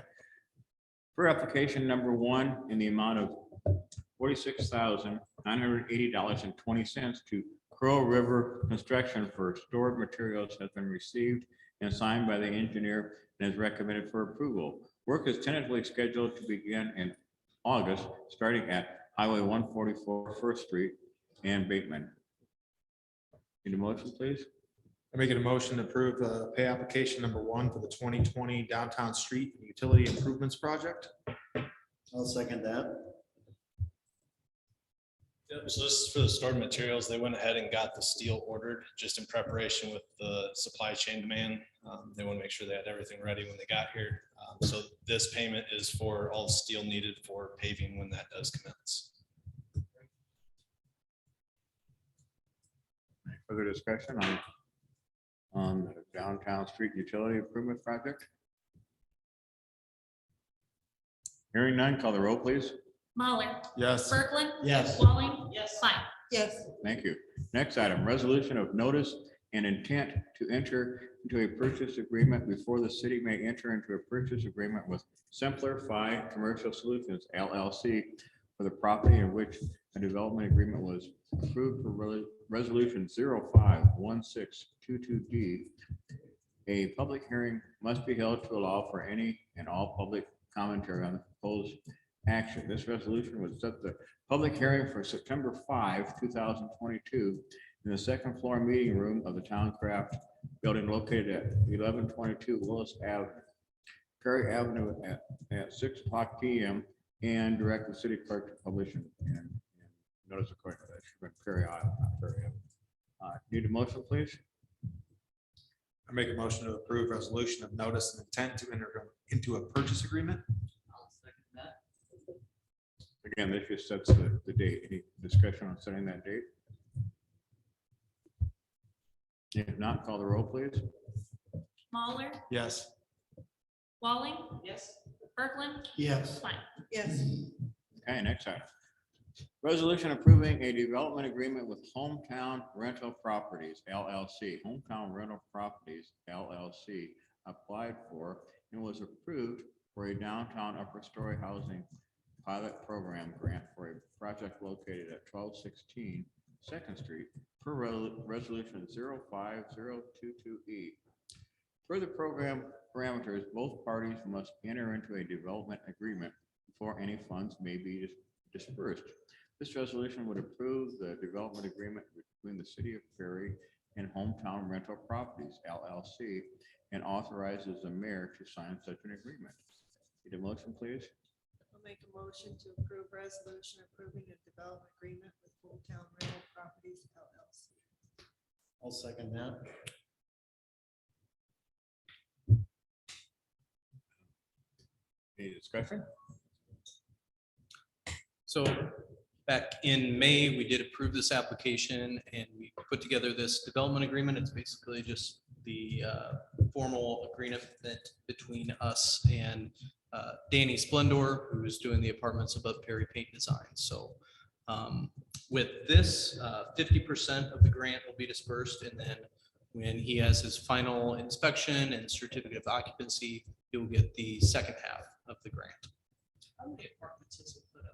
For application number 1 in the amount of $46,980.20 to Crow River Construction for stored materials has been received and signed by the engineer and is recommended for approval. Work is tentatively scheduled to begin in August, starting at Highway 144 First Street and Bateman. Need a motion, please? I'm making a motion to approve pay application number 1 for the 2020 downtown street and utility improvements project. I'll second that. Yep, so this is for the stored materials. They went ahead and got the steel ordered just in preparation with the supply chain demand. They want to make sure they had everything ready when they got here. So this payment is for all the steel needed for paving when that does commence. Further discussion on the downtown street utility improvement project? Hearing none, call the roll, please. Mahler. Yes. Kirkland. Yes. Walling. Yes. Klein. Yes. Thank you. Next item, resolution of notice and intent to enter into a purchase agreement before the city may enter into a purchase agreement with Simplify Commercial Solutions LLC for the property in which a development agreement was approved for resolution 051622D. A public hearing must be held to allow for any and all public commentary on the proposed action. This resolution would set the public hearing for September 5, 2022 in the second floor meeting room of the Towncraft building located at 1122 Willis Avenue, Perry Avenue at 6 o'clock PM, and direct the city clerk to publish and notice according to that. Should be Perry Ave, not Perry Avenue. Need a motion, please? I make a motion to approve resolution of notice and intent to enter into a purchase agreement. I'll second that. Again, this just sets the date. Any discussion on setting that date? If not, call the roll, please. Mahler. Yes. Walling. Yes. Kirkland. Yes. Klein. Yes. Okay, next item. Resolution approving a development agreement with Hometown Rental Properties LLC. Hometown Rental Properties LLC applied for and was approved for a downtown upper story housing pilot program grant for a project located at 1216 Second Street per resolution 05022E. Per the program parameters, both parties must enter into a development agreement before any funds may be dispersed. This resolution would approve the development agreement between the city of Perry and Hometown Rental Properties LLC and authorizes the mayor to sign such an agreement. Need a motion, please? I'll make a motion to approve resolution approving a development agreement with Hometown Rental Properties LLC. I'll second that. Any discussion? So back in May, we did approve this application and we put together this development agreement. It's basically just the formal agreement that between us and Danny Splendor, who is doing the apartments above Perry Paint Design. So with this, 50% of the grant will be dispersed, and then when he has his final inspection and certificate of occupancy, he will get the second half of the grant. How many apartments is it put up?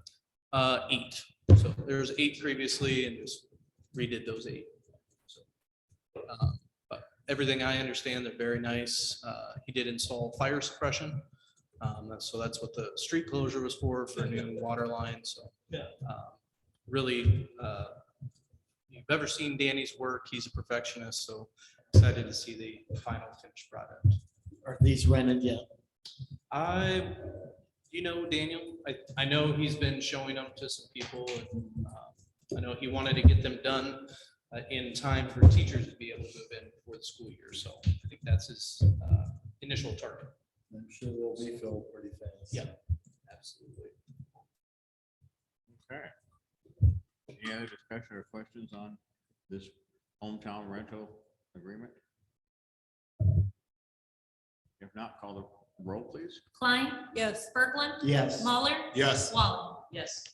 8. So there's 8 previously and just redid those 8. So, but everything I understand, they're very nice. He did install fire suppression. So that's what the street closure was for a new water line. So really, you've ever seen Danny's work, he's a perfectionist. So excited to see the final finished product. Are these rented yet? Daniel, I know he's been showing them to some people, and I know he wanted to get them done in time for teachers to be able to move in for the school year. So I think that's his initial target. I'm sure they'll be filled pretty fast. Yeah, absolutely. Okay. Any other discussion or questions on this hometown rental agreement? If not, call the roll, please. Klein, Yes. Berglund, Yes. Mahler, Yes. Wallen. Yes.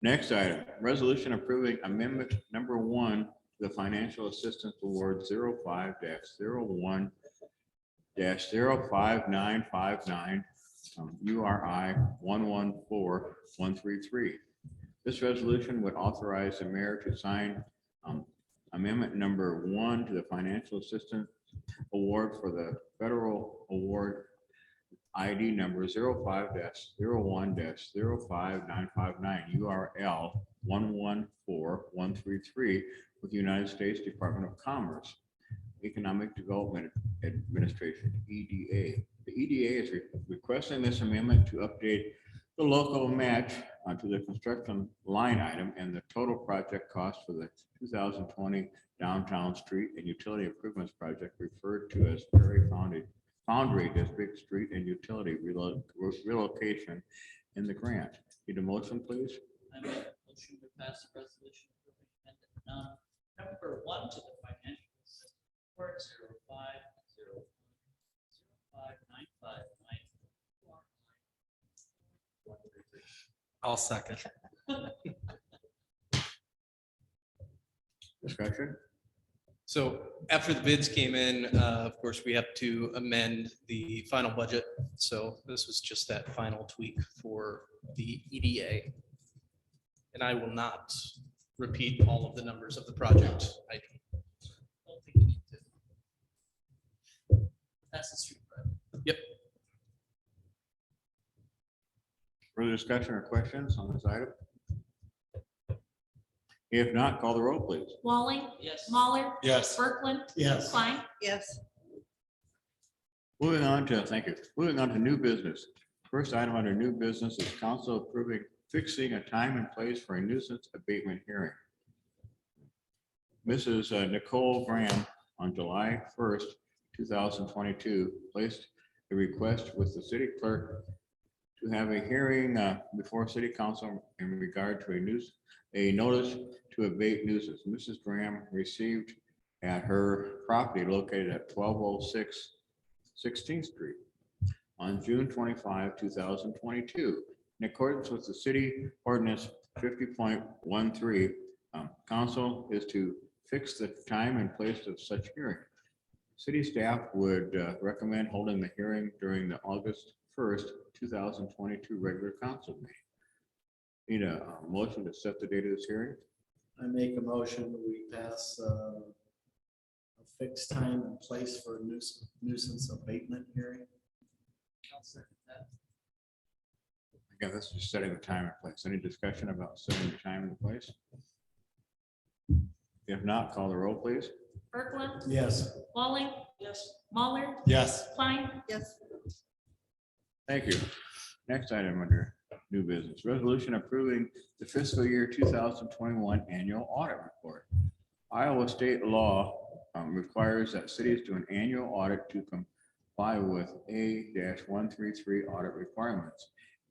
Next item, resolution approving amendment number 1 to the financial assistance award 05-01-05959 URI 114133. This resolution would authorize the mayor to sign amendment number 1 to the financial assistance award for the federal award ID number 05-01-05959 URL 114133 with the United States Department of Commerce, Economic Development Administration, EDA. The EDA is requesting this amendment to update the local match to the construction line item and the total project cost for the 2020 downtown street and utility improvements project referred to as Perry Foundry District Street and Utility Relocation in the grant. Need a motion, please? I make a motion to pass the resolution approving amendment number 1 to the financial assistance report 05-005-959. I'll second. Discussion? So after the bids came in, of course, we have to amend the final budget. So this was just that final tweak for the EDA. And I will not repeat all of the numbers of the project. I Don't think you need to. That's the street, right? Yep. Further discussion or questions on this item? If not, call the roll, please. Walling, Yes. Mahler, Yes. Berglund, Yes. Klein. Yes. Moving on to, thank you. Moving on to new business. First item under new business is council approving fixing a time and place for a nuisance abatement hearing. Mrs. Nicole Graham on July 1st, 2022, placed a request with the city clerk to have a hearing before city council in regard to a notice to abate nuisance. Mrs. Graham received at her property located at 1206 16th Street on June 25, 2022. In accordance with the city ordinance 50.13, council is to fix the time and place of such hearing. City staff would recommend holding the hearing during the August 1st, 2022 regular council meeting. Need a motion to set the date of this hearing? I make a motion, we pass a fixed time and place for a nuisance abatement hearing. I'll second that. Again, this is setting the time and place. Any discussion about setting the time and the place? If not, call the roll, please. Kirkland, Yes. Walling. Yes. Mahler, Yes. Klein, Yes. Thank you. Next item under new business, resolution approving the fiscal year 2021 annual audit report. Iowa state law requires that cities do an annual audit to comply with A-133 audit requirements.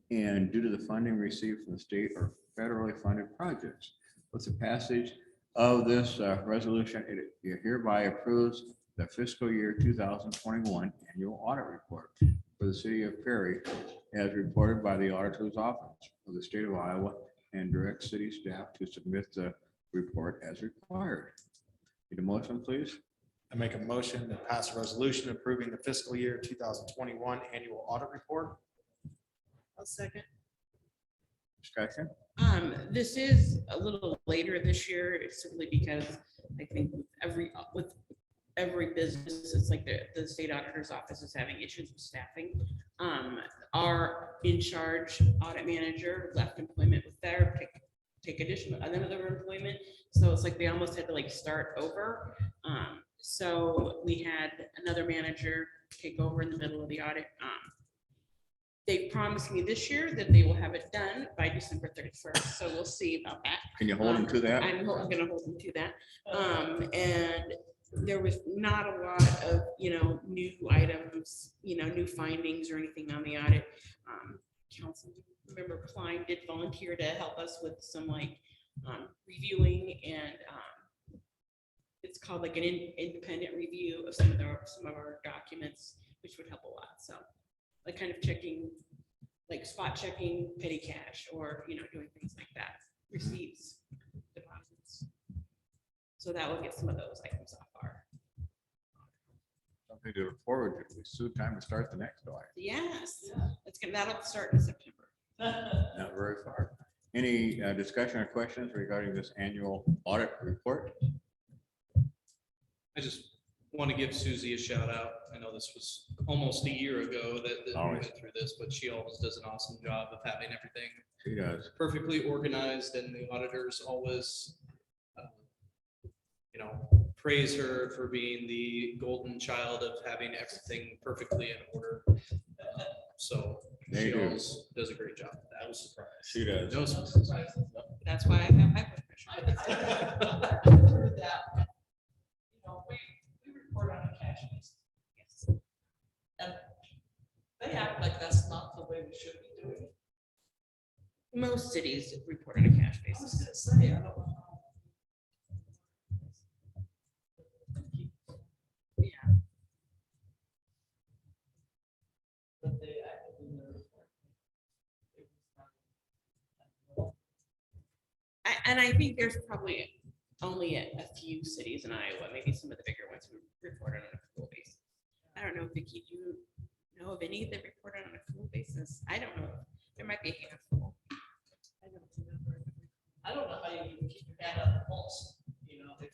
And due to the funding received from the state or federally funded projects. With the passage of this resolution, it hereby approves the fiscal year 2021 annual audit report for the city of Perry as reported by the auditor's office of the state of Iowa and direct city staff to submit the report as required. Need a motion, please? I make a motion to pass a resolution approving the fiscal year 2021 annual audit report. I'll second. Discussion? This is a little later this year. It's simply because I think with every business, it's like the state auditor's office is having issues with staffing. Our in charge audit manager left employment with there, take another employment. So it's like they almost had to like start over. So we had another manager take over in the middle of the audit. They promised me this year that they will have it done by December 31st. So we'll see about that. Can you hold them to that? I'm going to hold them to that. And there was not a lot of, new items, new findings or anything on the audit. Council member Klein did volunteer to help us with some reviewing, and it's called like an independent review of some of our documents, which would help a lot. So like kind of checking, like spot checking petty cash or, doing things like that, receipts, deposits. So that will get some of those items off our. Something to look forward to. It's soon time to start the next audit. Yes, that'll start in September. Not very far. Any discussion or questions regarding this annual audit report? I just want to give Susie a shout out. I know this was almost a year ago that we Always. went through this, but she always does an awesome job of having everything She does. perfectly organized, and the auditors always, praise her for being the golden child of having everything perfectly in order. So They she do. always does a great job. That was surprised. She does. No surprise. That's why I have my blood pressure. We report on a cash basis. And they act like that's not the way we should be doing it. Most cities report on a cash I was basis. gonna say, I don't know. Yeah. But they acted in their report. And I think there's probably only a few cities in Iowa, maybe some of the bigger ones who report on an accrual basis. I don't know, Vicki, do you know of any that report on an accrual basis? I don't know. There might be a handful. I don't remember. I don't know how you even keep your hand on the pulse, if you're reporting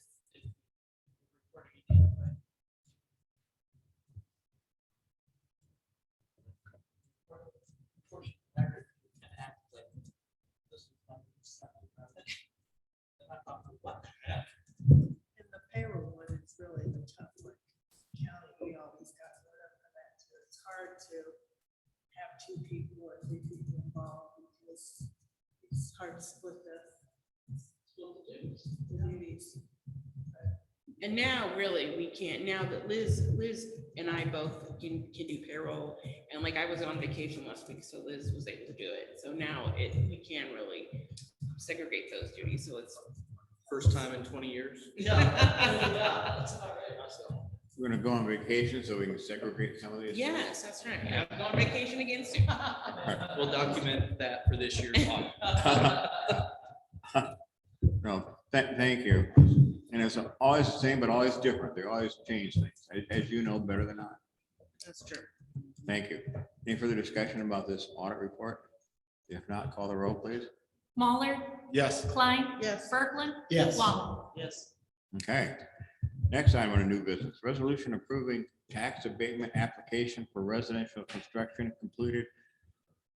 it anyway. Unfortunately, record can act like this is not something that- and I thought, what the heck? And the payroll one is really the tough one. County, we always got whatever that too. It's hard to have two people or three people involved because it's hard to split the duties. And now really we can't, now that Liz and I both can do payroll, and like I was on vacation last week, so Liz was able to do it. So now we can really segregate those duties. So it's. First time in 20 years. Yeah, that's all right. So, We're gonna go on vacation so we can segregate some of these. Yes, that's right. I'm going on vacation again soon. We'll document that for this year's audit. No, thank you. And it's always the same, but always different. They always change things, as you know better than I. That's true. Thank you. Any further discussion about this audit report? If not, call the roll, please. Mahler, Yes. Klein. Yes. Kirkland. Yes. Walling. yes. Okay. Next item on a new business, resolution approving tax abatement application for residential construction completed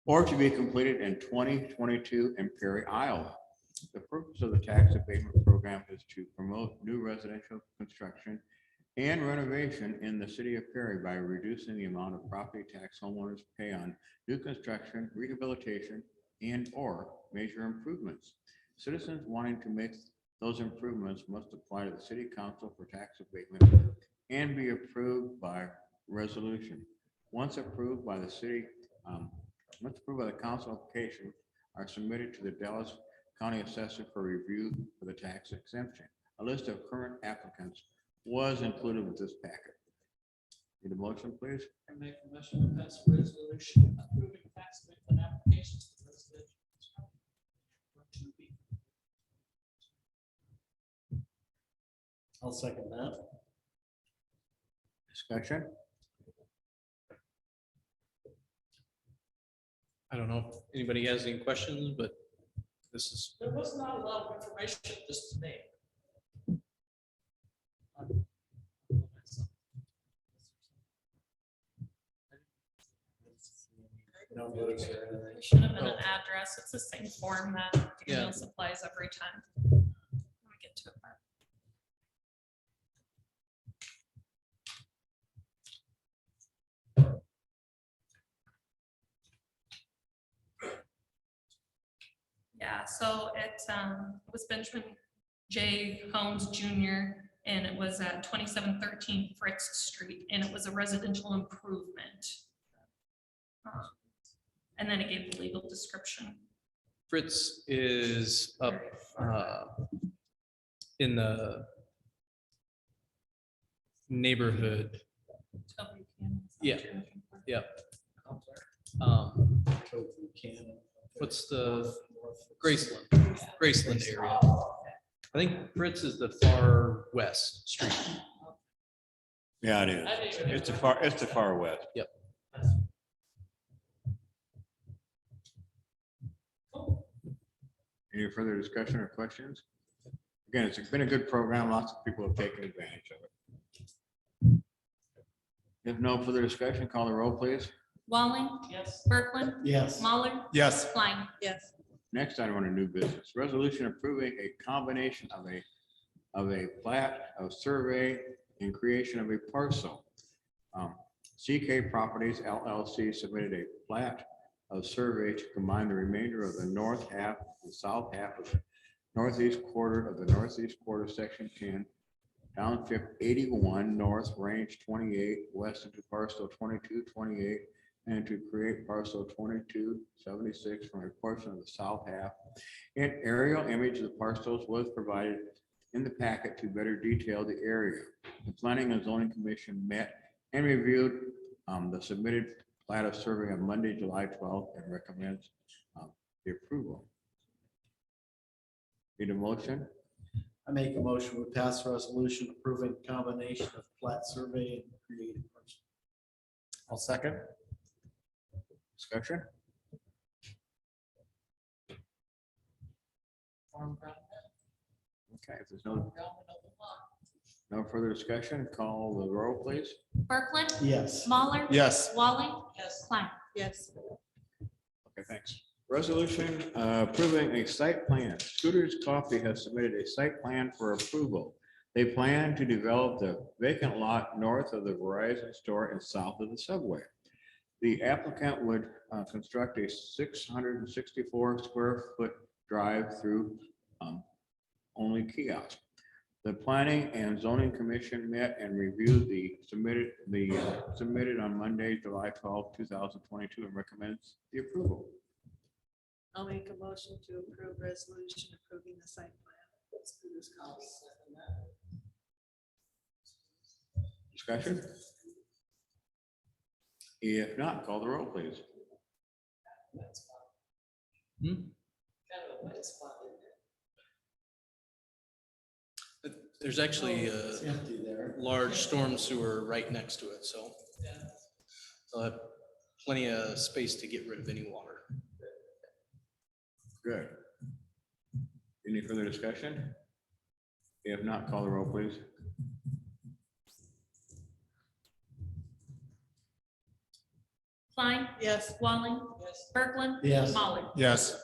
or to be completed in 2022 in Perry, Iowa. The purpose of the tax abatement program is to promote new residential construction and renovation in the city of Perry by reducing the amount of property tax homeowners pay on new construction, rehabilitation, and/or major improvements. Citizens wanting to make those improvements must apply to the city council for tax abatement and be approved by resolution. Once approved by the city, once approved by the council, application are submitted to the Dallas County Assessor for review for the tax exemption. A list of current applicants was included with this packet. Need a motion, please? I make a motion to pass a resolution approving tax abatement applications for residential construction. For 2B. I'll second that. Discussion? I don't know if anybody has any questions, but this is, There was not a lot of information just today. There should have been an address. It's the same form that Daniel supplies every time. Let me get to it. Barb. Yeah, so it was Benjamin J. Holmes Jr. and it was at 2713 Fritz Street, and it was a residential improvement. And then it gave the legal description. Fritz is up in the neighborhood. Yeah, yeah. What's the Graceland area? I think Fritz is the far west street. Yeah, it is. It's the far west. Yep. Any further discussion or questions? Again, it's been a good program. Lots of people have taken advantage of it. If no further discussion, call the roll, please. Walling. Yes. Berkland. Yes. Mahler. Yes. Klein. Yes. Next item on a new business, resolution approving a combination of a plat, of survey, and creation of a parcel. CK Properties LLC submitted a plat of survey to combine the remainder of the north half and south half of the northeast quarter of the northeast quarter, section 10, township 81 north, range 28, west into parcel 2228, and to create parcel 2276 from a portion of the south half. An aerial image of the parcels was provided in the packet to better detail the area. The Planning and Zoning Commission met and reviewed the submitted plat of survey on Monday, July 12th, and recommends the approval. Need a motion? I make a motion to pass a resolution approving combination of plat survey and creative person. I'll second. Discussion? Farm ground. Okay, if there's no further discussion, call the roll, please. Berkland. Yes. Mahler. Yes. Walling. Yes. Klein. Yes. Okay, thanks. Resolution approving a site plan. Scooters Coffee has submitted a site plan for approval. They plan to develop the vacant lot north of the Verizon store and south of the subway. The applicant would construct a 664 square foot drive-through only kiosk. The Planning and Zoning Commission met and reviewed the submitted on Monday, July 12, 2022, and recommends the approval. I'll make a motion to approve resolution approving the site plan. Discussion? If not, call the roll, please. Kind of a wet spot in there. There's actually It's a empty there. large storm sewer right next to it, so they'll have plenty of space to get rid of any water. Good. Any further discussion? If not, call the roll, please. Klein. Yes. Walling. Kirkland. Yes. Molly. Yes.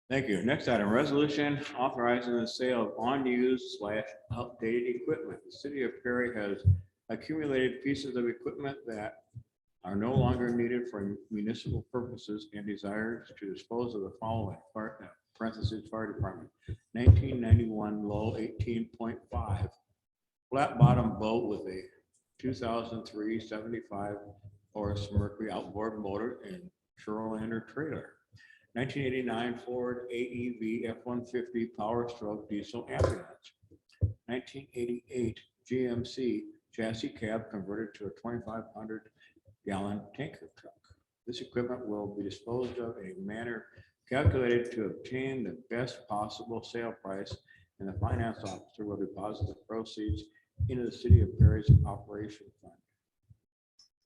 Thank you. Next item, resolution authorizing the sale of unused / outdated equipment. The city of Perry has accumulated pieces of equipment that are no longer needed for municipal purposes and desires to dispose of the following: parentheses, fire department, 1991 low 18.5 flat bottom boat with a 2003 75 horse Mercury outboard motor and Shoreland trailer. 1989 Ford AEV F-150 Power Stroke diesel ambulance. 1988 GMC chassis cab converted to a 2,500 gallon tanker truck. This equipment will be disposed of in a manner calculated to obtain the best possible sale price, and the finance officer will deposit the proceeds into the city of Perry's operation fund.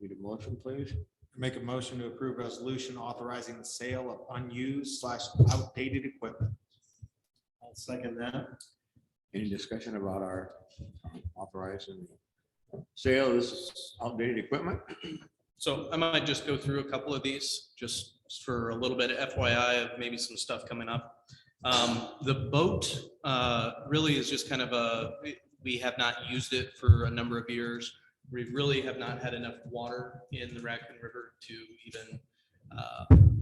Need a motion, please? Make a motion to approve resolution authorizing the sale of unused / outdated equipment. I'll second that. Any discussion about our authorizing sale of this outdated equipment? So I might just go through a couple of these, just for a little bit of FYI of maybe some stuff coming up. The boat really is just kind of we have not used it for a number of years. We really have not had enough water in the Raccoon River to even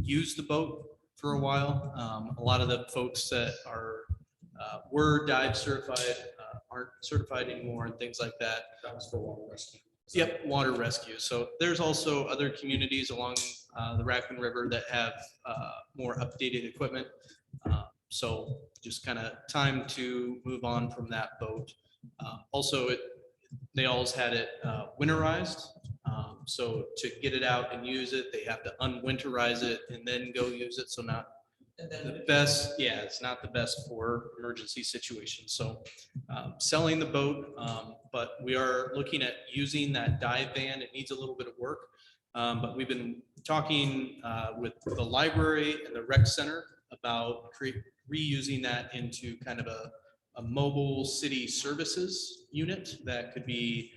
use the boat for a while. A lot of the folks that were dive certified aren't certified anymore and things like that. That was for water rescue. Yep, water rescue. So there's also other communities along the Raccoon River that have more updated equipment. So just kind of time to move on from that boat. Also, they always had it winterized. So to get it out and use it, they have to unwinterize it and then go use it. So not the best, yeah, it's not the best for emergency situations. So selling the boat, but we are looking at using that dive van. It needs a little bit of work. But we've been talking with the library and the rec center about reusing that into kind of a mobile city services unit that could be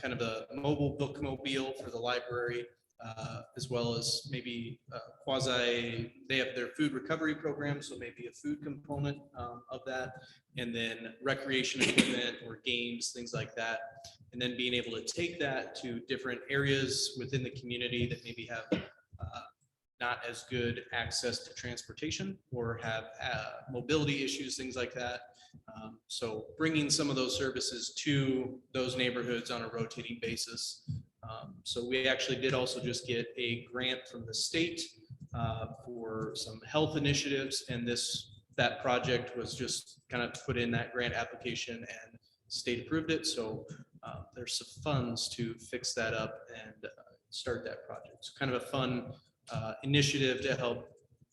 kind of a mobile bookmobile for the library, as well as maybe quasi, they have their food recovery program, so maybe a food component of that, and then recreation equipment or games, things like that. And then being able to take that to different areas within the community that maybe have not as good access to transportation or have mobility issues, things like that. So bringing some of those services to those neighborhoods on a rotating basis. So we actually did also just get a grant from the state for some health initiatives, and that project was just kind of put in that grant application and state approved it. So there's some funds to fix that up and start that project. So kind of a fun initiative to help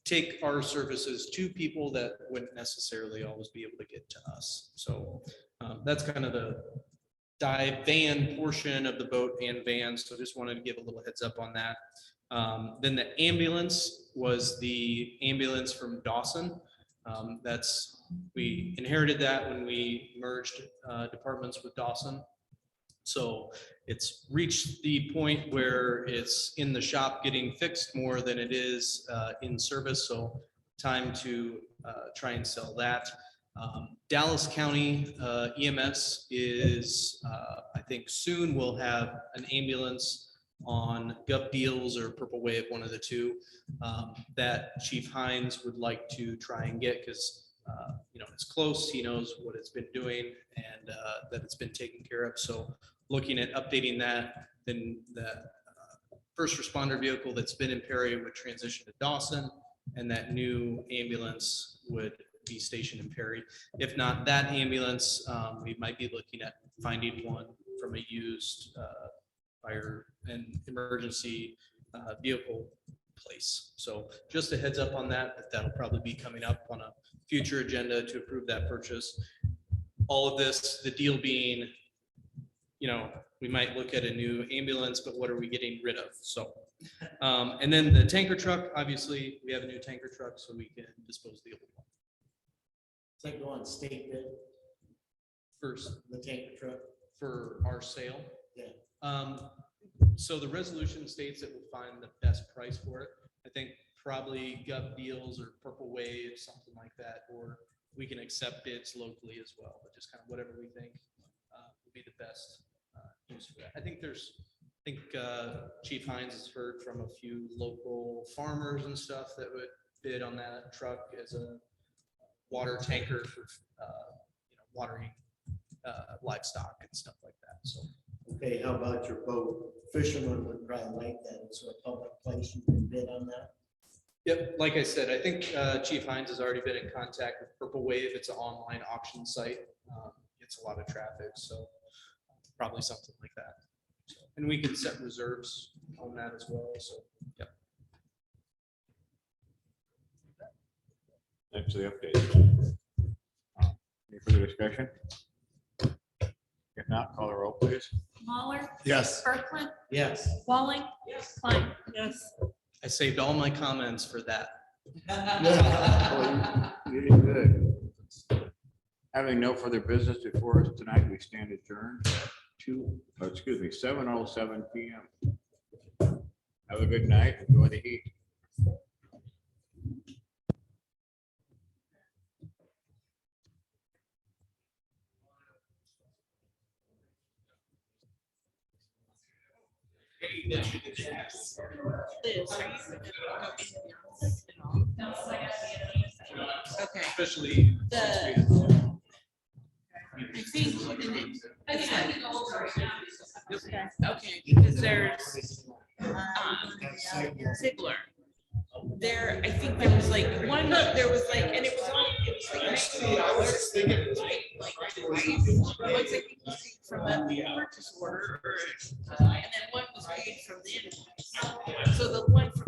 take our services to people that wouldn't necessarily always be able to get to us. So that's kind of the dive van portion of the boat and van. So just wanted to give a little heads up on that. Then the ambulance was the ambulance from Dawson. We inherited that when we merged departments with Dawson. So it's reached the point where it's in the shop getting fixed more than it is in service. So time to try and sell that. Dallas County EMS is, I think soon we'll have an ambulance on Gov Deals or Purple Wave, one of the two, that Chief Hines would like to try and get because it's close. He knows what it's been doing and that it's been taken care of. So looking at updating that, then the first responder vehicle that's been in Perry would transition to Dawson, and that new ambulance would be stationed in Perry. If not that ambulance, we might be looking at finding one from a used fire and emergency vehicle place. So just a heads up on that, but that'll probably be coming up on a future agenda to approve that purchase. All of this, the deal being, we might look at a new ambulance, but what are we getting rid of? So, and then the tanker truck, obviously we have a new tanker truck, so we can dispose of the old one. It's like going state bid First, the tanker truck. for our sale. Yeah. So the resolution states that we'll find the best price for it. I think probably Gov Deals or Purple Wave, something like that, or we can accept bids locally as well, but just kind of whatever we think would be the best use for that. I think Chief Hines has heard from a few local farmers and stuff that would bid on that truck as a water tanker for watering livestock and stuff like that. So. Okay, how about your boat? Fishermen would probably like that. It's a public place. You can bid on that. Yep, like I said, I think Chief Hines has already been in contact with Purple Wave. It's an online auction site. It's a lot of traffic, so probably something like that. So, and we can set reserves on that as well, so, yep. Thanks for the update. Any further discussion? If not, call the roll, please. Mahler, Yes. Kirkland, Yes. Walling, Klein. Yes. I saved all my comments for that. You did good. Having no further business before us tonight, we stand adjourned at 7:07 PM. Have a good night. Enjoy the heat. Okay. Especially. I think. Okay, because there's Ziegler. There, I think there was like one, there was like, and it was on, it was like $19. Like, I think from the purchase order, and then one was paid from the invoice. So the one from